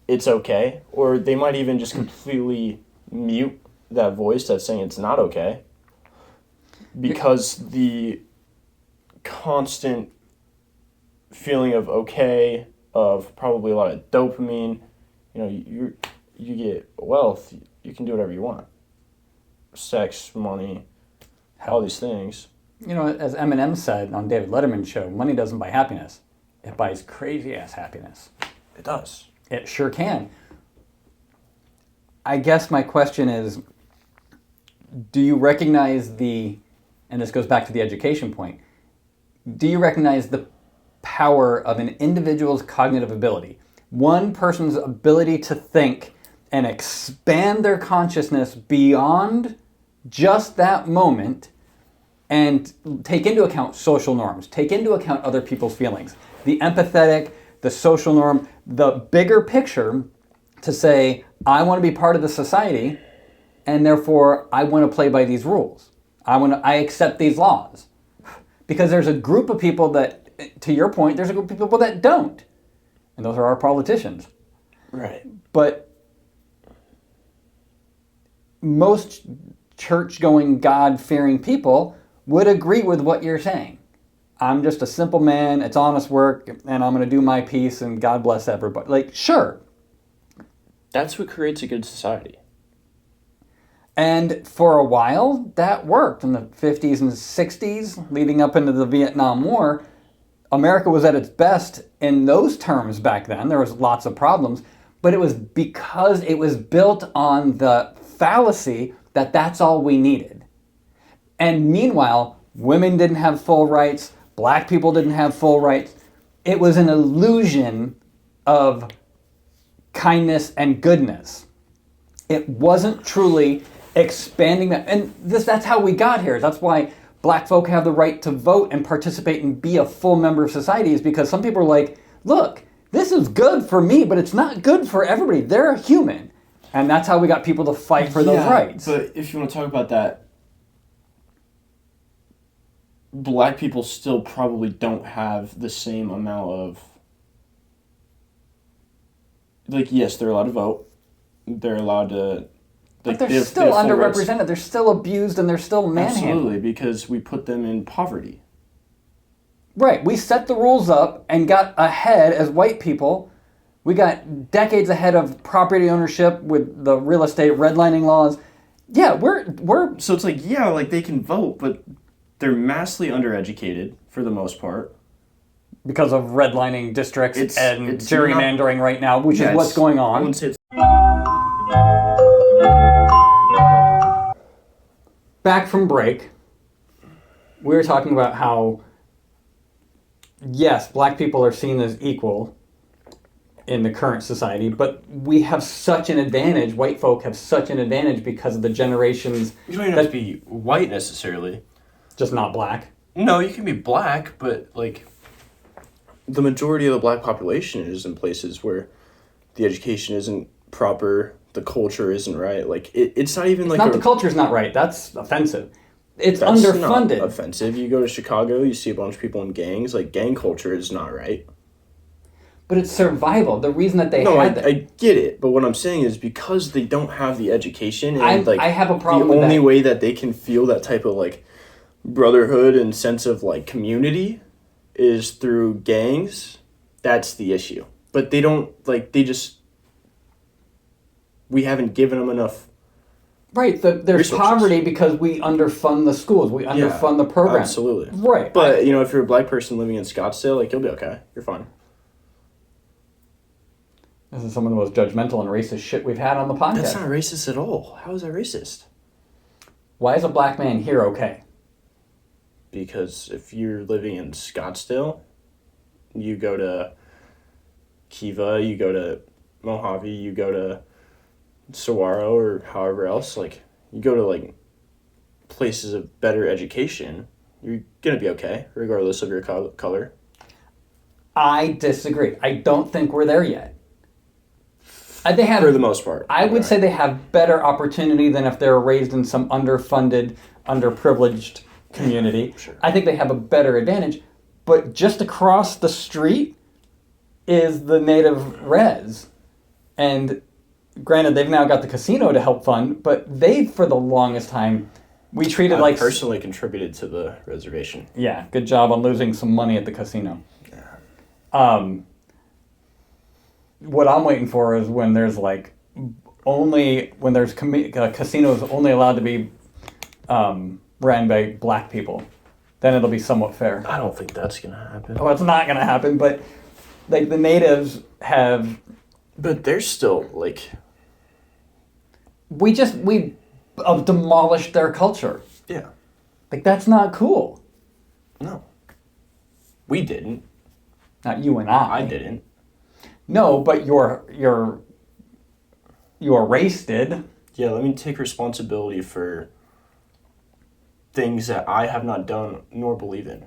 it's okay. Or they might even just completely mute that voice that's saying it's not okay. Because the constant feeling of okay, of probably a lot of dopamine, you know, you get wealth, you can do whatever you want. Sex, money, all these things. You know, as Eminem said on David Letterman's show, money doesn't buy happiness. It buys crazy-ass happiness. It does. It sure can. I guess my question is, do you recognize and this goes back to the education point, do you recognize the power of an individual's cognitive ability? One person's ability to think and expand their consciousness beyond just that moment and take into account social norms, take into account other people's feelings, the empathetic, the social norm, the bigger picture to say, I want to be part of the society and therefore I want to play by these rules. I accept these laws. Because there's a group of people that, to your point, there's a group of people that don't. And those are our politicians. Right. But most church-going, God-fearing people would agree with what you're saying. I'm just a simple man, it's honest work, and I'm going to do my piece, and God bless everybody. Like, sure. That's what creates a good society. And for a while, that worked. In the 50s and 60s, leading up into the Vietnam War, America was at its best in those terms back then. There was lots of problems, but it was because it was built on the fallacy that that's all we needed. And meanwhile, women didn't have full rights, black people didn't have full rights. It was an illusion of kindness and goodness. It wasn't truly expanding that. And that's how we got here. That's why black folk have the right to vote and participate and be a full member of society, is because some people are like, look, this is good for me, but it's not good for everybody. They're a human. And that's how we got people to fight for those rights. But if you want to talk about that, black people still probably don't have the same amount of... Like, yes, they're allowed to vote. They're allowed to... Like, but they're still underrepresented. They're still abused and they're still manhandled. Absolutely, because we put them in poverty. Right. We set the rules up and got ahead as white people. We got decades ahead of property ownership with the real estate redlining laws. Yeah, we're... So it's like, yeah, like they can vote, but they're massively undereducated for the most part. Because of redlining districts and gerrymandering right now, which is what's going on. I wouldn't say it's... Back from break, we were talking about how, yes, black people are seen as equal in the current society, but we have such an advantage, white folk have such an advantage because of the generations... You don't even have to be white necessarily. Just not black? No, you can be black, but like... The majority of the black population is in places where the education isn't proper, the culture isn't right. Like, it's not even like... the culture's not right. That's offensive. That's underfunded. Not offensive. You go to Chicago, you see a bunch of people in gangs. Like, gang culture is not right. But it's survival. The reason that I get it. But what I'm saying is because they don't have the education and I have a problem with that. The only way that they can feel that type of like brotherhood and sense of like community is through gangs. That's the issue. But they don't we haven't given them enough. Right. There's resources. Poverty because we underfund the schools. We underfund the program. Absolutely. Right. But if you're a black person living in Scottsdale, like you'll be okay. You're fine. This is some of the most judgmental and racist shit we've had on the podcast. That's not racist at all. How is that racist? Why is a black man here okay? Because if you're living in Scottsdale, you go to Kiva, you go to Mojave, you go to Saguaro or however else, like you go to like places of better education, you're gonna be okay regardless of your color. I disagree. I don't think we're there yet. They have, for the most part. I would say they have better opportunity than if they were raised in some underfunded, underprivileged community. Sure. I think they have a better advantage. But just across the street is the native res. And granted, they've now got the casino to help fund, but they, for the longest time, we treated like... personally contributed to the reservation. Yeah, good job on losing some money at the casino. Yeah. What I'm waiting for is when there's like casinos only allowed to be ran by black people, then it'll be somewhat fair. I don't think that's gonna happen. Well, it's not gonna happen, but like the natives have. But they're still like. We demolished their culture. Yeah. Like that's not cool. No. We didn't. Not you and I. I didn't. No, but your race did. Yeah, let me take responsibility for things that I have not done nor believe in.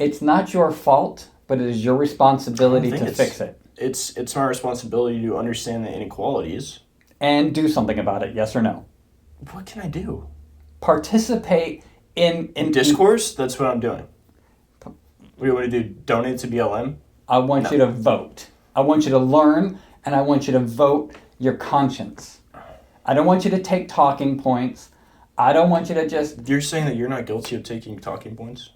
It's not your fault, but it is your responsibility to fix it. It's my responsibility to understand the inequalities. And do something about it, yes or no? What can I do? Participate in discourse? That's what I'm doing. What do you want to do? Donate to BLM? I want you to vote. I want you to learn, and I want you to vote your conscience. I don't want you to take talking points. I don't want you to just... You're saying that you're not guilty of taking talking points?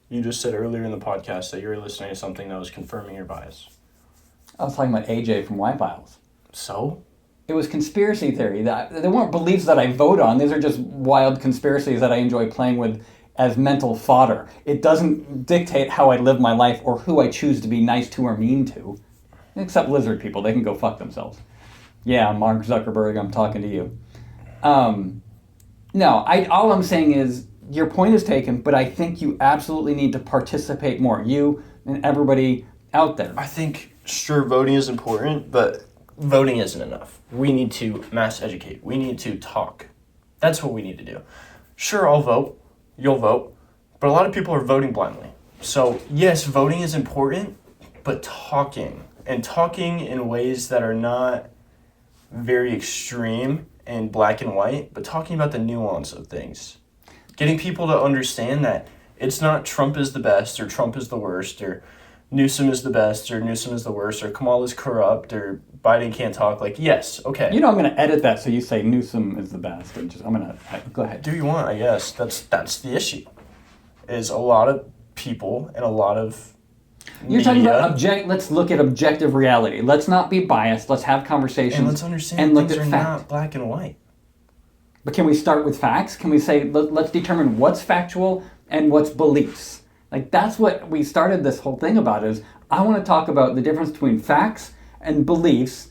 You just said earlier in the podcast that you were listening to something that was confirming your bias. I was talking about AJ from Y Files. So? It was conspiracy theory. They weren't beliefs that I vote on. These are just wild conspiracies that I enjoy playing with as mental fodder. It doesn't dictate how I live my life or who I choose to be nice to or mean to. Except lizard people. They can go fuck themselves. Yeah, Mark Zuckerberg, I'm talking to you. No, all I'm saying is your point is taken, but I think you absolutely need to participate more. You and everybody out there. I think, sure, voting is important, but voting isn't enough. We need to mass educate. We need to talk. That's what we need to do. Sure, I'll vote. You'll vote. But a lot of people are voting blindly. So, yes, voting is important, but talking in ways that are not very extreme and black and white, but talking about the nuance of things. Getting people to understand that it's not Trump is the best or Trump is the worst or Newsom is the best or Newsom is the worst or Kamala's corrupt or Biden can't talk. Like, yes, okay. I'm going to edit that so you say Newsom is the best. And I'm going to go ahead. Do you want? I guess that's the issue. Is a lot of people and a lot of You're talking about let's look at objective reality. Let's not be biased. Let's have conversations. And let's understand things are not black and white. But can we start with facts? Can we say, let's determine what's factual and what's beliefs? Like, that's what we started this whole thing about, is I want to talk about the difference between facts and beliefs,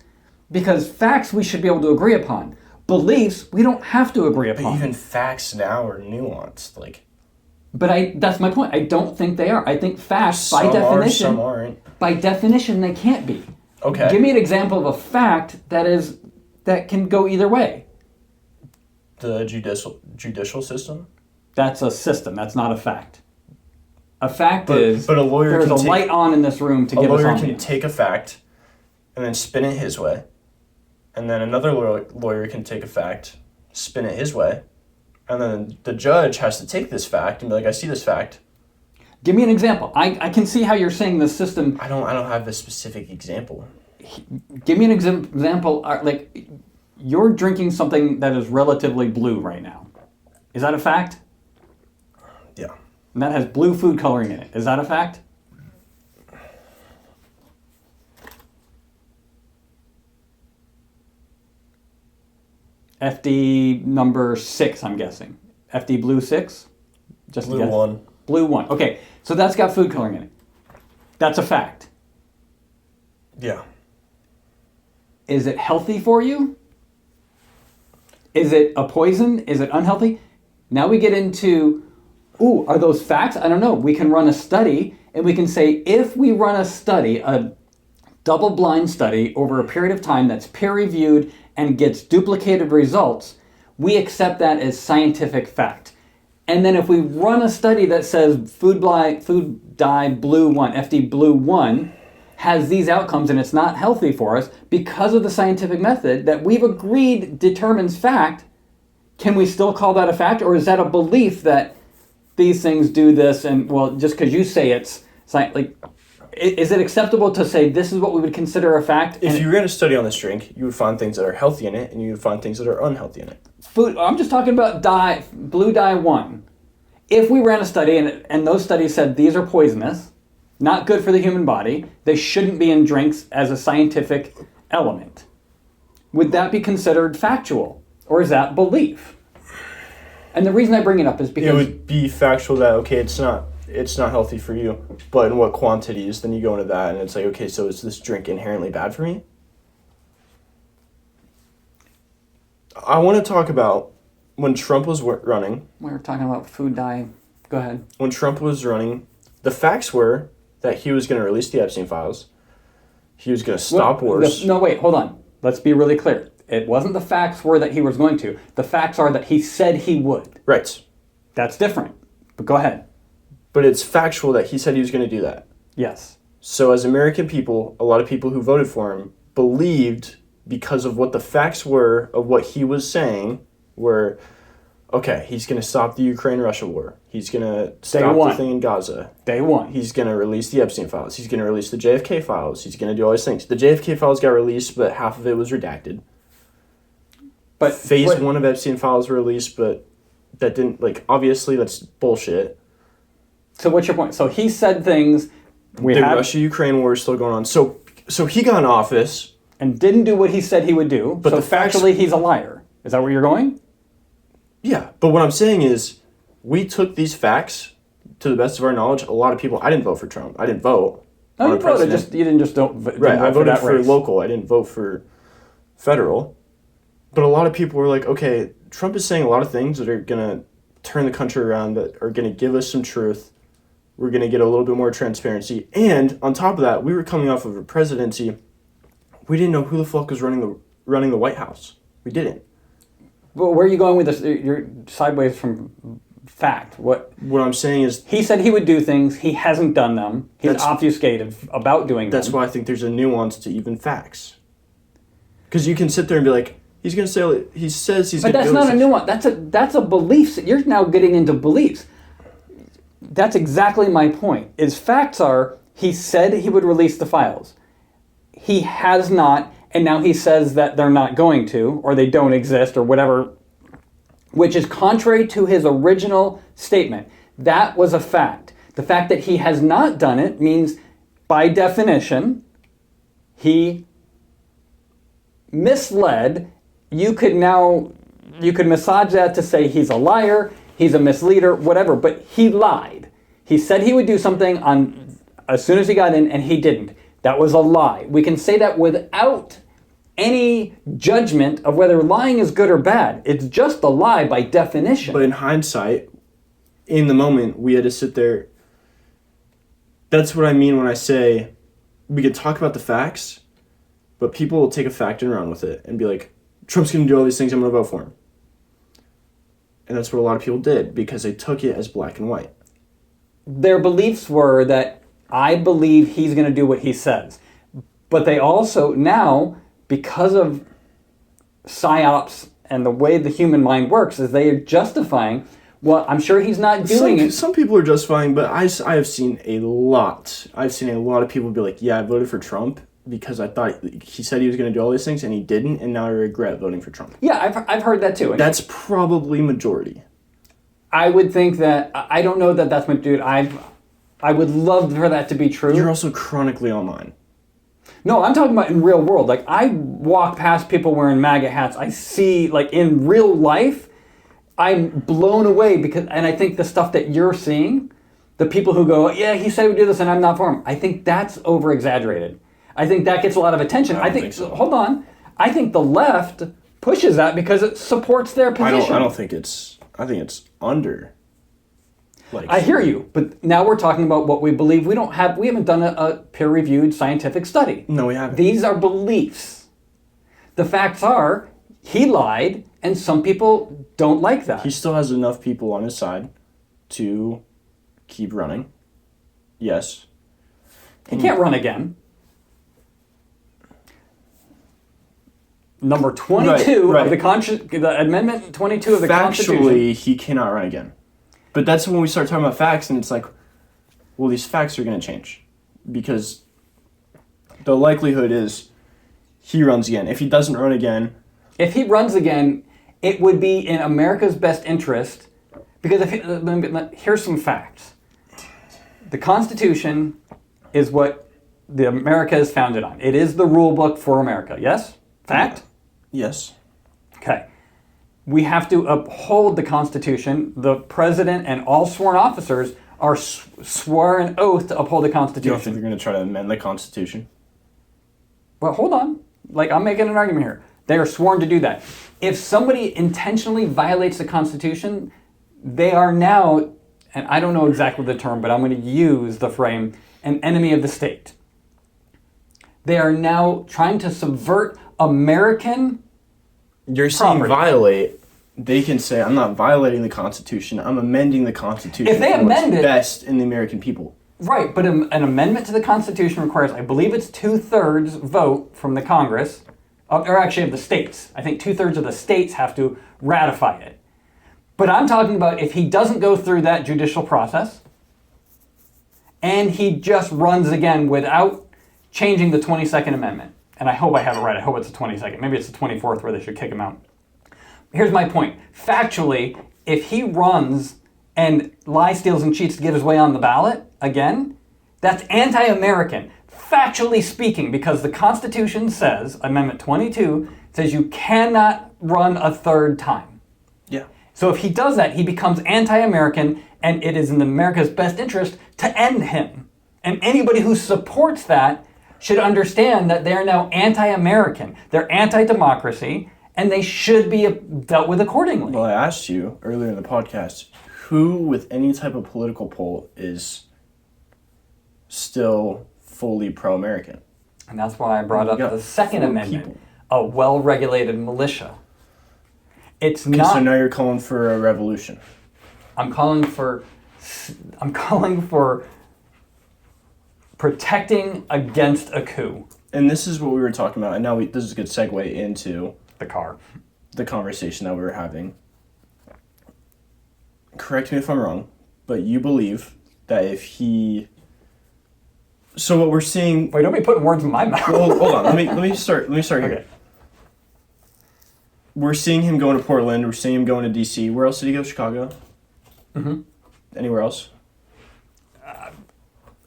because facts we should be able to agree upon. Beliefs we don't have to agree upon. But even facts now are nuanced. But that's my point. I don't think they are. I think facts, some by definition, some aren't. By definition, they can't be. Okay. Give me an example of a fact that can go either way. The judicial system? That's a system. That's not a fact. A fact is, but a lawyer there's a light on in this room to give us on. A lawyer can take a fact and then spin it his way. And then another lawyer can take a fact, spin it his way. And then the judge has to take this fact and be like, I see this fact. Give me an example. I can see how you're saying the system. I don't have a specific example. Give me an example. Like, you're drinking something that is relatively blue right now. Is that a fact? Yeah. And that has blue food coloring in it. Is that a fact? FD number 6, I'm guessing. FD blue 6? Just blue 1. Blue 1. Okay, so that's got food coloring in it. That's a fact. Yeah. Is it healthy for you? Is it a poison? Is it unhealthy? Now we get into, are those facts? I don't know. We can run a study, and we can say, if we run a study, a double-blind study over a period of time that's peer-reviewed and gets duplicated results, we accept that as scientific fact. And then if we run a study that says food dye blue 1, FD blue 1, has these outcomes and it's not healthy for us because of the scientific method that we've agreed determines fact, can we still call that a fact? Or is that a belief that these things do this and, well, just because you say it's like, is it acceptable to say this is what we would consider a fact? If you ran a study on this drink, you would find things that are healthy in it and you would find things that are unhealthy in it. Food, I'm just talking about blue dye 1. If we ran a study and those studies said these are poisonous, not good for the human body, they shouldn't be in drinks as a scientific element, would that be considered factual? Or is that belief? And the reason I bring it up is because it would be factual that, okay, it's not healthy for you, but in what quantities? Then you go into that and it's like, okay, so is this drink inherently bad for me? I want to talk about when Trump was running. We were talking about food dye. Go ahead. When Trump was running, the facts were that he was going to release the Epstein files. He was going to stop wars. No, wait, hold on. Let's be really clear. It wasn't the facts were that he was going to. The facts are that he said he would. Right. That's different. But go ahead. But it's factual that he said he was going to do that. Yes. So as American people, a lot of people who voted for him believed, because of what the facts were of what he was saying, were, okay, he's going to stop the Ukraine-Russia war. He's going to stop the thing in Gaza. Day one. He's going to release the Epstein files. He's going to release the JFK files. He's going to do all these things. The JFK files got released, but half of it was redacted. But Phase 1 of Epstein files were released, but that didn't, obviously that's bullshit. So what's your point? So he said things. The Russia-Ukraine war is still going on. So he got in office. And didn't do what he said he would do. But factually, he's a liar. Is that where you're going? Yeah. But what I'm saying is, we took these facts to the best of our knowledge. A lot of people, I didn't vote for Trump. I didn't vote. No, you voted. You didn't just don't. Right. I voted for local. I didn't vote for federal. But a lot of people were like, okay, Trump is saying a lot of things that are going to turn the country around, that are going to give us some truth. We're going to get a little bit more transparency. And on top of that, we were coming off of a presidency. We didn't know who the fuck was running the White House. We didn't. But where are you going with this? You're sideways from fact. What I'm saying is... He said he would do things. He hasn't done them. He's obfuscated about doing them. That's why I think there's a nuance to even facts. Because you can sit there and be like, he's going to say... He says he's going to do... But that's not a nuance. That's a belief. You're now getting into beliefs. That's exactly my point. Facts are, he said he would release the files. He has not, and now he says that they're not going to, or they don't exist, or whatever, which is contrary to his original statement. That was a fact. The fact that he has not done it means, by definition, he misled. You could massage that to say he's a liar, he's a misleader, whatever, but he lied. He said he would do something as soon as he got in, and he didn't. That was a lie. We can say that without any judgment of whether lying is good or bad. It's just a lie by definition. But in hindsight, in the moment, we had to sit there. That's what I mean when I say we could talk about the facts, but people will take a fact and run with it and be like, Trump's going to do all these things, I'm going to vote for him. And that's what a lot of people did because they took it as black and white. Their beliefs were that I believe he's going to do what he says. But they also now, because of psyops and the way the human mind works, is they are justifying, well, I'm sure he's not doing it. Some people are justifying, but I have seen a lot. I've seen a lot of people be like, yeah, I voted for Trump because I thought he said he was going to do all these things and he didn't, and now I regret voting for Trump. Yeah, I've heard that too. That's probably majority. I would think that, I don't know that that's majority. I would love for that to be true. You're also chronically online. No, I'm talking about in real world. Like, I walk past people wearing MAGA hats. I see, like, in real life, I'm blown away and I think the stuff that you're seeing, the people who go, yeah, he said he would do this and I'm not for him. I think that's over-exaggerated. I think that gets a lot of attention. I think so. Hold on. I think the left pushes that because it supports their position. I think it's under. I hear you, but now we're talking about what we believe. We haven't done a peer-reviewed scientific study. No, we haven't. These are beliefs. The facts are, he lied, and some people don't like that. He still has enough people on his side to keep running. Yes. He can't run again. Number 22 right. of the Amendment 22 of the Constitution. Factually, he cannot run again. But that's when we start talking about facts, and it's like, well, these facts are going to change. Because the likelihood is he runs again. If he doesn't run again... If he runs again, it would be in America's best interest. Because here's some facts. The Constitution is what America is founded on. It is the rule book for America. Yes? Fact? Yes. Okay. We have to uphold the Constitution. The president and all sworn officers are sworn an oath to uphold the Constitution. You don't think they're going to try to amend the Constitution? Well, hold on. I'm making an argument here. They are sworn to do that. If somebody intentionally violates the Constitution, they are now, and I don't know exactly the term, but I'm going to use the frame, an enemy of the state. They are now trying to subvert American You're saying violate. They can say, I'm not violating the Constitution, I'm amending the Constitution. If they amend it, best in the American people. Right, but an amendment to the Constitution requires, I believe it's 2/3 vote from the Congress, or actually of the states. I think 2/3 of the states have to ratify it. But I'm talking about if he doesn't go through that judicial process, and he just runs again without changing the 22nd Amendment. And I hope I have it right. I hope it's the 22nd. Maybe it's the 24th where they should kick him out. Here's my point. Factually, if he runs and lies, steals, and cheats to get his way on the ballot again, that's anti-American. Factually speaking, because the Constitution says, Amendment 22, says you cannot run a third time. Yeah. So if he does that, he becomes anti-American, and it is in America's best interest to end him. And anybody who supports that should understand that they're now anti-American. They're anti-democracy, and they should be dealt with accordingly. Well, I asked you earlier in the podcast, who with any type of political poll is still fully pro-American? And that's why I brought up the Second Amendment, people. a well-regulated militia. It's Okay, not. so now you're calling for a revolution. I'm calling for protecting against a coup. And this is what we were talking about, and now this is a good segue into The car. the conversation that we were having. Correct me if I'm wrong, but you believe that if he... So what we're seeing... Wait, don't be putting words in my mouth. Well, hold on. Let me start here. Okay. We're seeing him going to Portland. We're seeing him going to D.C. Where else did he go? Chicago? Mm-hmm. Anywhere else?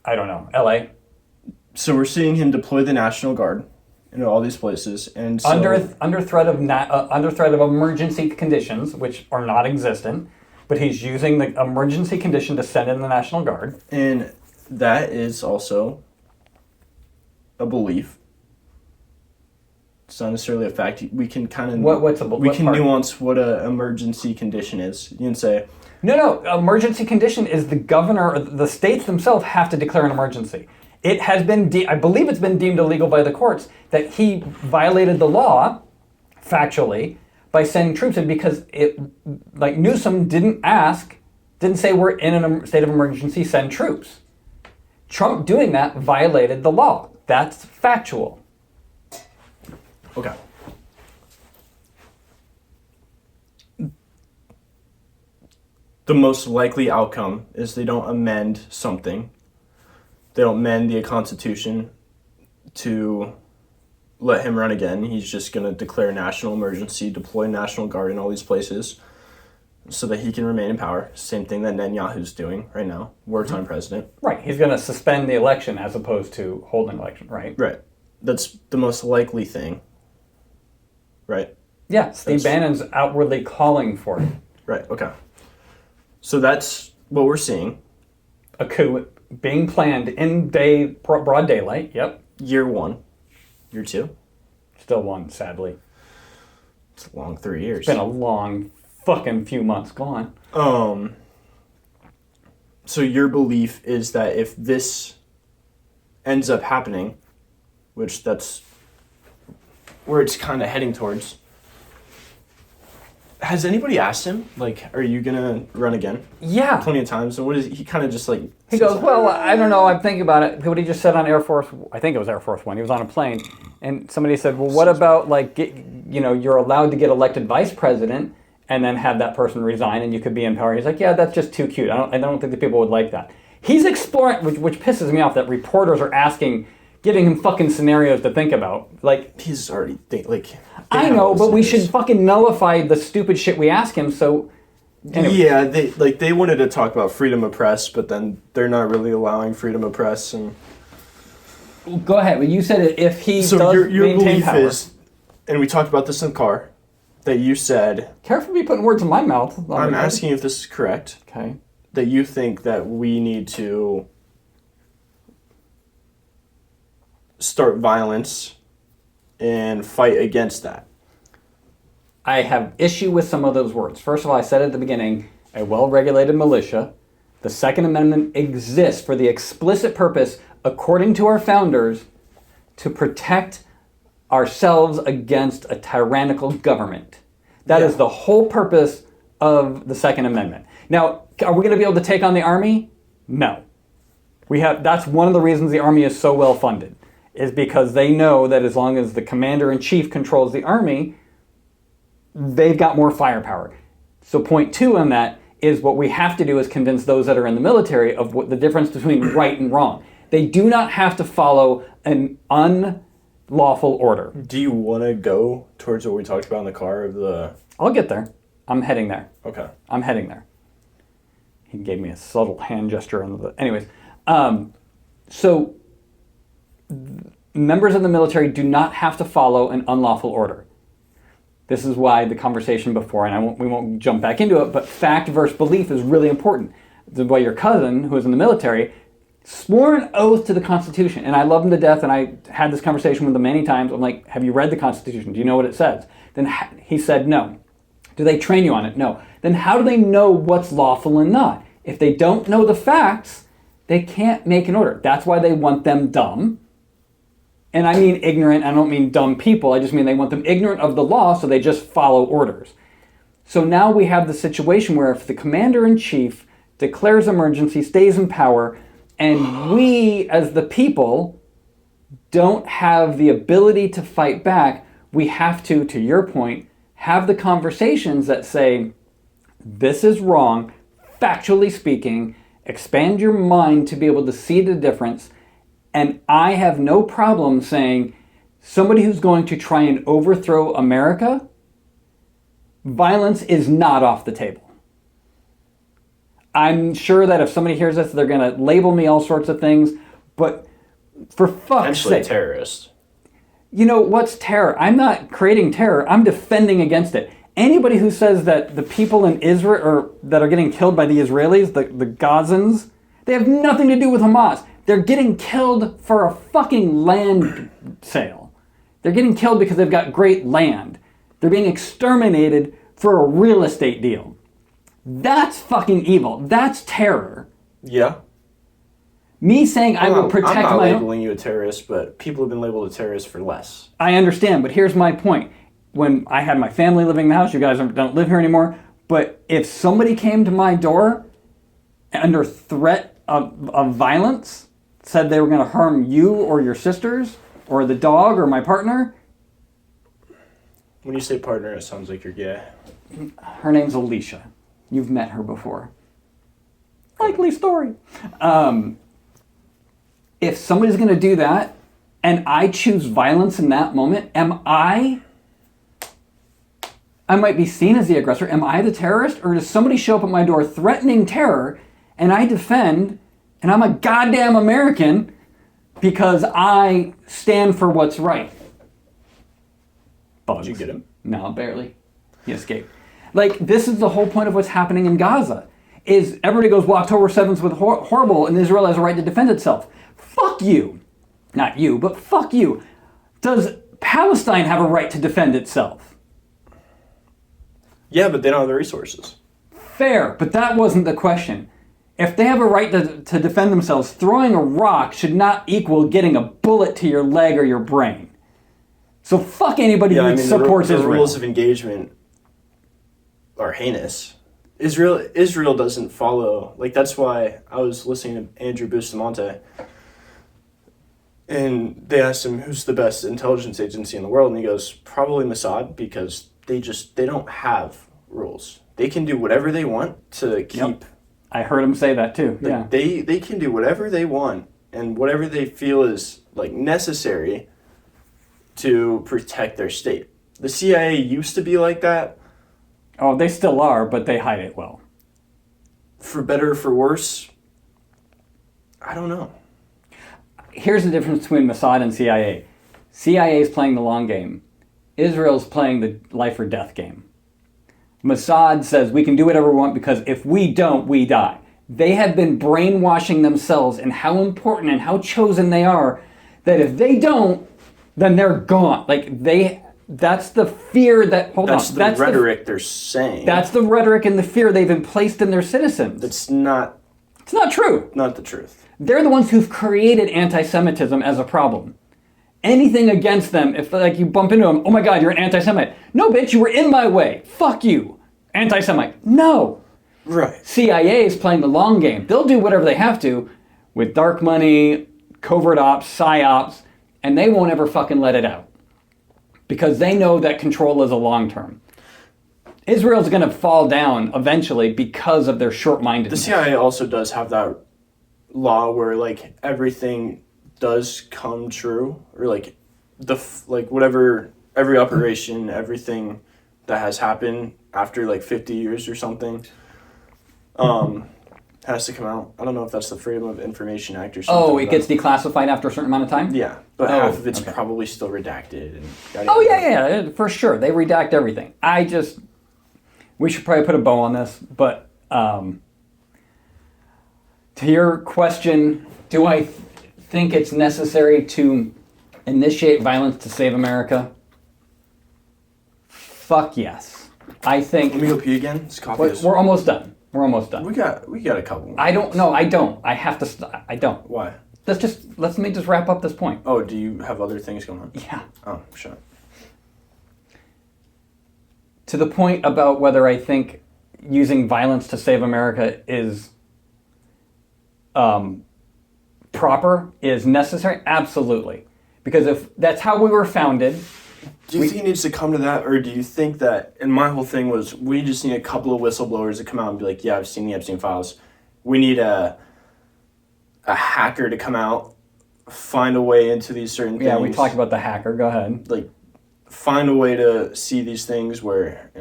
I don't know. L.A. So we're seeing him deploy the National Guard into all these places, and so, under threat of emergency conditions, which are not existent, but he's using the emergency condition to send in the National Guard. And that is also a belief. It's not necessarily a fact. We can kind of we can nuance what an emergency condition is. You can say no. Emergency condition is the governor or the states themselves have to declare an emergency. It has been, I believe it's been deemed illegal by the courts that he violated the law, factually, by sending troops in because Newsom didn't say we're in a state of emergency, send troops. Trump doing that violated the law. That's factual. Okay. The most likely outcome is they don't amend something. They don't amend the Constitution to let him run again. He's just going to declare national emergency, deploy National Guard in all these places so that he can remain in power. Same thing that Netanyahu's doing right now, wartime president. Right. He's going to suspend the election as opposed to hold an election, right? Right. That's the most likely thing. Right? Yeah, Steve Bannon's outwardly calling for it. Right, okay. So that's what we're seeing. A coup being planned in broad daylight, yep. Year 1. Year 2. Still one, sadly. It's a long 3 years. It's been a long fucking few months. Go on. So your belief is that if this ends up happening, which that's where it's kind of heading towards, has anybody asked him, are you going to run again? Yeah. Plenty of times. And what is he kind of just He goes, well, I don't know. I'm thinking about it. What he just said on Air Force, I think it was Air Force One. He was on a plane. And somebody said, well, what about, you're allowed to get elected vice president and then have that person resign and you could be in power. He's like, yeah, that's just too cute. I don't think the people would like that. He's exploring, which pisses me off, that reporters are giving him fucking scenarios to think about. He's already I know, but we should fucking nullify the stupid shit we ask him. So, anyway. Yeah, they wanted to talk about freedom of press, but then they're not really allowing freedom of press. And go ahead. But you said if he does your maintain belief power, is, and we talked about this in the car, that you said. Careful me putting words in my mouth. I'm asking if this is correct. Okay. That you think that we need to start violence and fight against that. I have issue with some of those words. First of all, I said at the beginning, a well-regulated militia. The Second Amendment exists for the explicit purpose, according to our founders, to protect ourselves against a tyrannical government. That is the whole purpose of the Second Amendment. Now, are we going to be able to take on the army? No. That's one of the reasons the army is so well funded, is because they know that as long as the commander-in-chief controls the army, they've got more firepower. So point 2 on that is what we have to do is convince those that are in the military of what the difference between right and wrong. They do not have to follow an unlawful order. Do you want to go towards what we talked about in the car of the... I'll get there. I'm heading there. Okay. I'm heading there. He gave me a subtle hand gesture. Anyways, so members of the military do not have to follow an unlawful order. This is why the conversation before, and we won't jump back into it, but fact versus belief is really important. This is why your cousin, who is in the military, swore an oath to the Constitution, and I love him to death, and I had this conversation with him many times. I'm like, have you read the Constitution? Do you know what it says? Then he said no. Do they train you on it? No. Then how do they know what's lawful and not? If they don't know the facts, they can't make an order. That's why they want them dumb. And I mean ignorant, I don't mean dumb people, I just mean they want them ignorant of the law so they just follow orders. So now we have the situation where if the commander-in-chief declares emergency, stays in power, and we as the people don't have the ability to fight back, we have to your point, have the conversations that say, this is wrong, factually speaking, expand your mind to be able to see the difference. And I have no problem saying somebody who's going to try and overthrow America, violence is not off the table. I'm sure that if somebody hears this, they're going to label me all sorts of things, but for fuck's sake. Potentially terrorist. You know, what's terror? I'm not creating terror. I'm defending against it. Anybody who says that the people in Israel, or that are getting killed by the Israelis, the Gazans, they have nothing to do with Hamas. They're getting killed for a fucking land sale. They're getting killed because they've got great land. They're being exterminated for a real estate deal. That's fucking evil. That's terror. Yeah. Me saying I will protect I'm not my labeling you a terrorist, but people have been labeled a terrorist for less. I understand, but here's my point. When I had my family living in the house, you guys don't live here anymore, but if somebody came to my door under threat of violence, said they were going to harm you or your sisters or the dog or my partner. When you say partner, it sounds like you're gay. Her name's Alicia. You've met her before. Likely story. If somebody's going to do that and I choose violence in that moment, I might be seen as the aggressor. Am I the terrorist? Or does somebody show up at my door threatening terror and I defend and I'm a goddamn American because I stand for what's right? Bugs. Did you get him? No, barely. He escaped. Like, this is the whole point of what's happening in Gaza. Is everybody goes, well, October 7th was horrible and Israel has a right to defend itself. Fuck you. Not you, but fuck you. Does Palestine have a right to defend itself? Yeah, but they don't have the resources. Fair, but that wasn't the question. If they have a right to defend themselves, throwing a rock should not equal getting a bullet to your leg or your brain. So fuck anybody who supports Israel. The rules of engagement are heinous. Israel doesn't follow, like, that's why I was listening to Andrew Bustamante, and they asked him who's the best intelligence agency in the world, and he goes, probably Mossad, because they don't have rules. They can do whatever they want to keep. Yep. I heard him say that too. Yeah. They can do whatever they want and whatever they feel is like necessary to protect their state. The CIA used to be like that. Oh, they still are, but they hide it well. For better or for worse, I don't know. Here's the difference between Mossad and CIA. CIA is playing the long game. Israel's playing the life or death game. Mossad says we can do whatever we want because if we don't, we die. They have been brainwashing themselves in how important and how chosen they are that if they don't, then they're gone. That's the fear that, that's the rhetoric they're saying. That's the rhetoric and the fear they've emplaced in their citizens. It's not true. Not the truth. They're the ones who've created anti-Semitism as a problem. Anything against them, if you bump into them, oh my God, you're an anti-Semite. No, bitch, you were in my way. Fuck you. Anti-Semite. No. Right. CIA is playing the long game. They'll do whatever they have to with dark money, covert ops, psyops, and they won't ever fucking let it out. Because they know that control is a long term. Israel's going to fall down eventually because of their short-mindedness. The CIA also does have that law where everything does come true, or whatever, every operation, everything that has happened after 50 years or something has to come out. I don't know if that's the Freedom of Information Act or something. Oh, it gets declassified after a certain amount of time? Yeah, but half of it's probably still redacted. And yeah, for sure. They redact everything. We should probably put a bow on this, but to your question, do I think it's necessary to initiate violence to save America? Fuck yes. I think... Let me go pee again. This coffee is... We're almost done. We got a couple more. I don't. I have to... I don't. Why? Let me just wrap up this point. Oh, do you have other things going on? Yeah. Oh, sure. to the point about whether I think using violence to save America is proper, is necessary, absolutely. Because if that's how we were founded. Do you think it needs to come to that, or do you think that, and my whole thing was, we just need a couple of whistleblowers to come out and be like, yeah, I've seen the Epstein files. We need a hacker to come out, find a way into these certain things. Yeah, we talked about the hacker. Go ahead. Like, find a way to see these things where,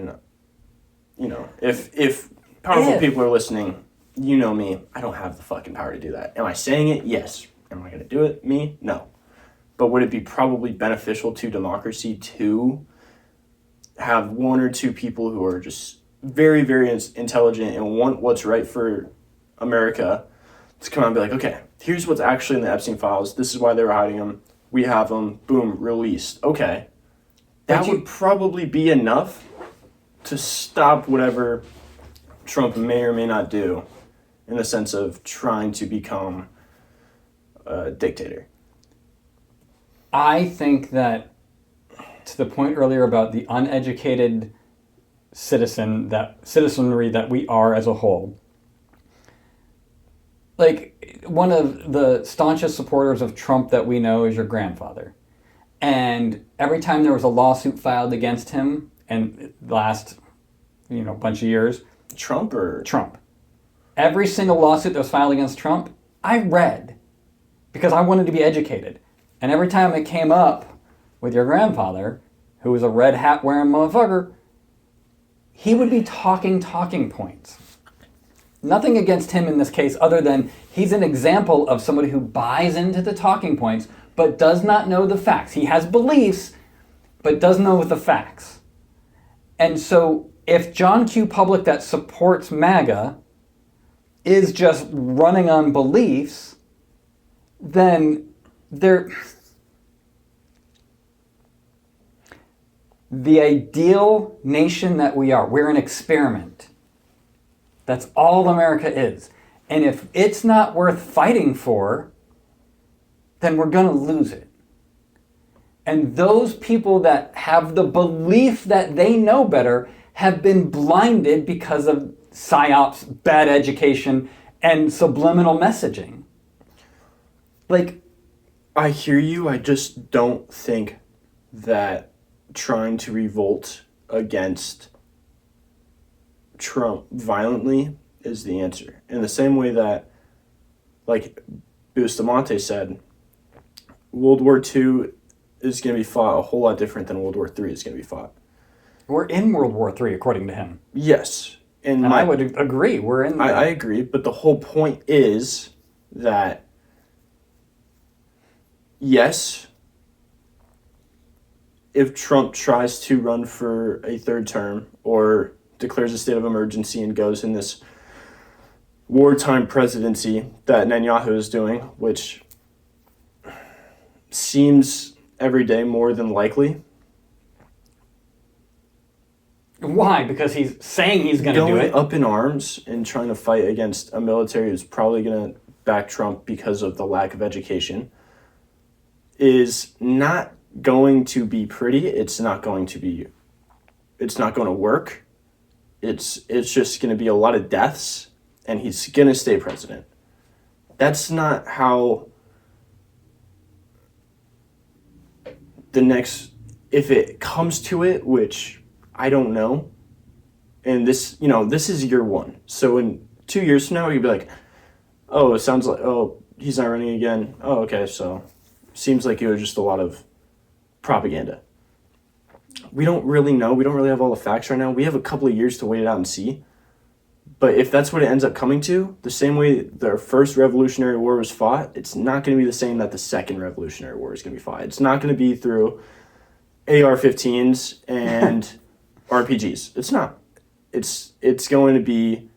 if powerful people are listening, you know me, I don't have the fucking power to do that. Am I saying it? Yes. Am I going to do it? Me? No. But would it be probably beneficial to democracy to have one or two people who are just very, very intelligent and want what's right for America to come out and be like, okay, here's what's actually in the Epstein files. This is why they were hiding them. We have them. Boom, released. Okay. That would probably be enough to stop whatever Trump may or may not do in the sense of trying to become a dictator. I think that, to the point earlier about the uneducated citizenry that we are as a whole, like, one of the staunchest supporters of Trump that we know is your grandfather. And every time there was a lawsuit filed against him, and last, bunch of years. Trump or? Trump. Every single lawsuit that was filed against Trump, I read, because I wanted to be educated. And every time it came up with your grandfather, who was a red hat wearing motherfucker, he would be talking points. Nothing against him in this case other than he's an example of somebody who buys into the talking points but does not know the facts. He has beliefs but doesn't know the facts. And so if John Q. Public that supports MAGA is just running on beliefs, then the ideal nation that we are, we're an experiment. That's all America is. And if it's not worth fighting for, then we're going to lose it. And those people that have the belief that they know better have been blinded because of psyops, bad education, and subliminal messaging. Like, I hear you. I just don't think that trying to revolt against Trump violently is the answer. In the same way that, like Bustamante said, World War II is going to be fought a whole lot different than World War III is going to be fought. We're in World War III, according to him. Yes. And I would agree. We're in there. I agree, but the whole point is that, yes, if Trump tries to run for a third term or declares a state of emergency and goes in this wartime presidency that Netanyahu is doing, which seems every day more than likely. Why? Because he's saying he's going to do it. Going up in arms and trying to fight against a military who's probably going to back Trump because of the lack of education is not going to be pretty. It's not going to work. It's just going to be a lot of deaths, and he's going to stay president. That's not how if it comes to it, which I don't know, and this is year one. So in 2 years from now, you'd be like, oh, it sounds like, oh, he's not running again. Oh, okay, so seems like it was just a lot of propaganda. We don't really know. We don't really have all the facts right now. We have a couple of years to wait it out and see. But if that's what it ends up coming to, the same way the first Revolutionary War was fought, it's not going to be the same that the second Revolutionary War is going to be fought. It's not going to be through AR-15s and RPGs. It's not. It's going to be...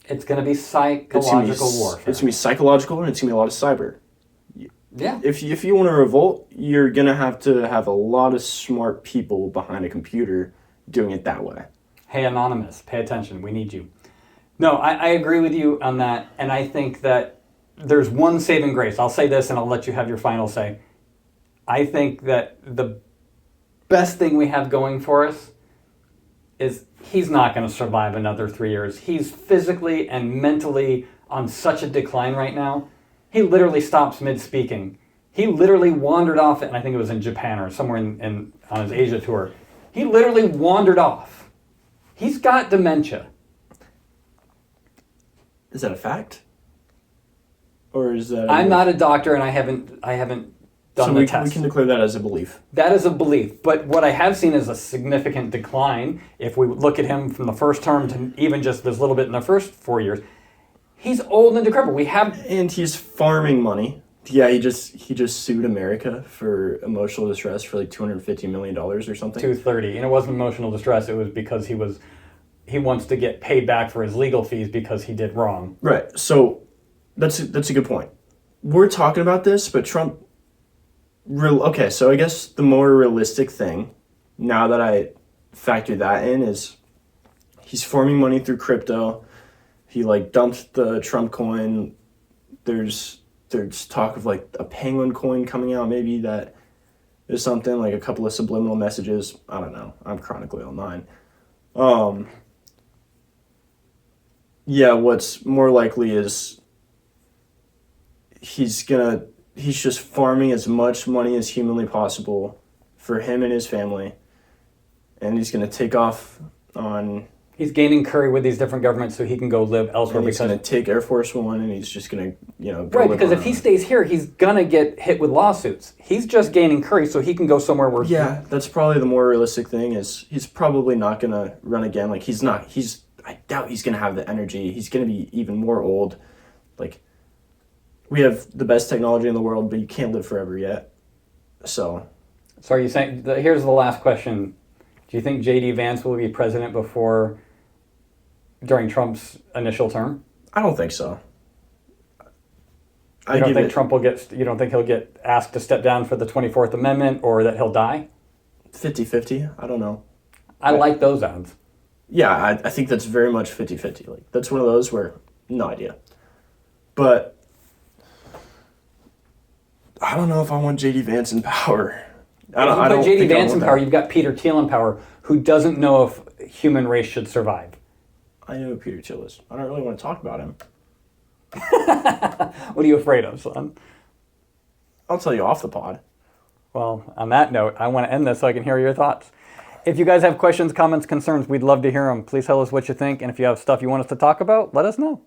It's going to be psychological warfare. It's going to be psychological, and it's going to be a lot of cyber. Yeah. If you want to revolt, you're going to have a lot of smart people behind a computer doing it that way. Hey, Anonymous, pay attention. We need you. No, I agree with you on that, and I think that there's one saving grace. I'll say this, and I'll let you have your final say. I think that the best thing we have going for us is he's not going to survive another 3 years. He's physically and mentally on such a decline right now. He literally stops mid-speaking. He literally wandered off, and I think it was in Japan or somewhere on his Asia tour. He literally wandered off. He's got dementia. Is that a fact? Or is that... I'm not a doctor, and I haven't done the test. We can declare that as a belief. That is a belief. But what I have seen is a significant decline. If we look at him from the first term to even just this little bit in the first 4 years, he's old and decrepit. And he's farming money. Yeah, he just sued America for emotional distress for like $250 million or something. 230, and it wasn't emotional distress. It was because he wants to get paid back for his legal fees because he did wrong. Right. So that's a good point. We're talking about this, but Trump. Okay, so I guess the more realistic thing, now that I factor that in, is he's farming money through crypto. He like dumped the Trump coin. There's talk of like a penguin coin coming out, maybe that is something, like a couple of subliminal messages. I don't know. I'm chronically online. Yeah, what's more likely is he's just farming as much money as humanly possible for him and his family, and he's gonna take off on... He's gaining curry with these different governments so he can go live elsewhere. And he's going to take Air Force One, and he's just going to, go right, because if he stays here, he's going to get hit with lawsuits. He's just gaining curry so he can go somewhere where... Yeah, that's probably the more realistic thing, is he's probably not going to run again. Like, I doubt he's going to have the energy. He's going to be even more old. Like, we have the best technology in the world, but you can't live forever yet. So are you saying... Here's the last question. Do you think J.D. Vance will be president during Trump's initial term? I don't think so. You don't think he'll get asked to step down for the 24th Amendment, or that he'll die? 50-50. I don't know. I like those odds. Yeah, I think that's very much 50-50. Like, that's one of those where, no idea. But I don't know if I want J.D. Vance in power. If you put J.D. Vance in power, you've got Peter Thiel in power, who doesn't know if human race should survive. I know who Peter Thiel is. I don't really want to talk about him. What are you afraid of, son? I'll tell you off the pod. Well, on that note, I want to end this so I can hear your thoughts. If you guys have questions, comments, concerns, we'd love to hear them. Please tell us what you think, and if you have stuff you want us to talk about, let us know.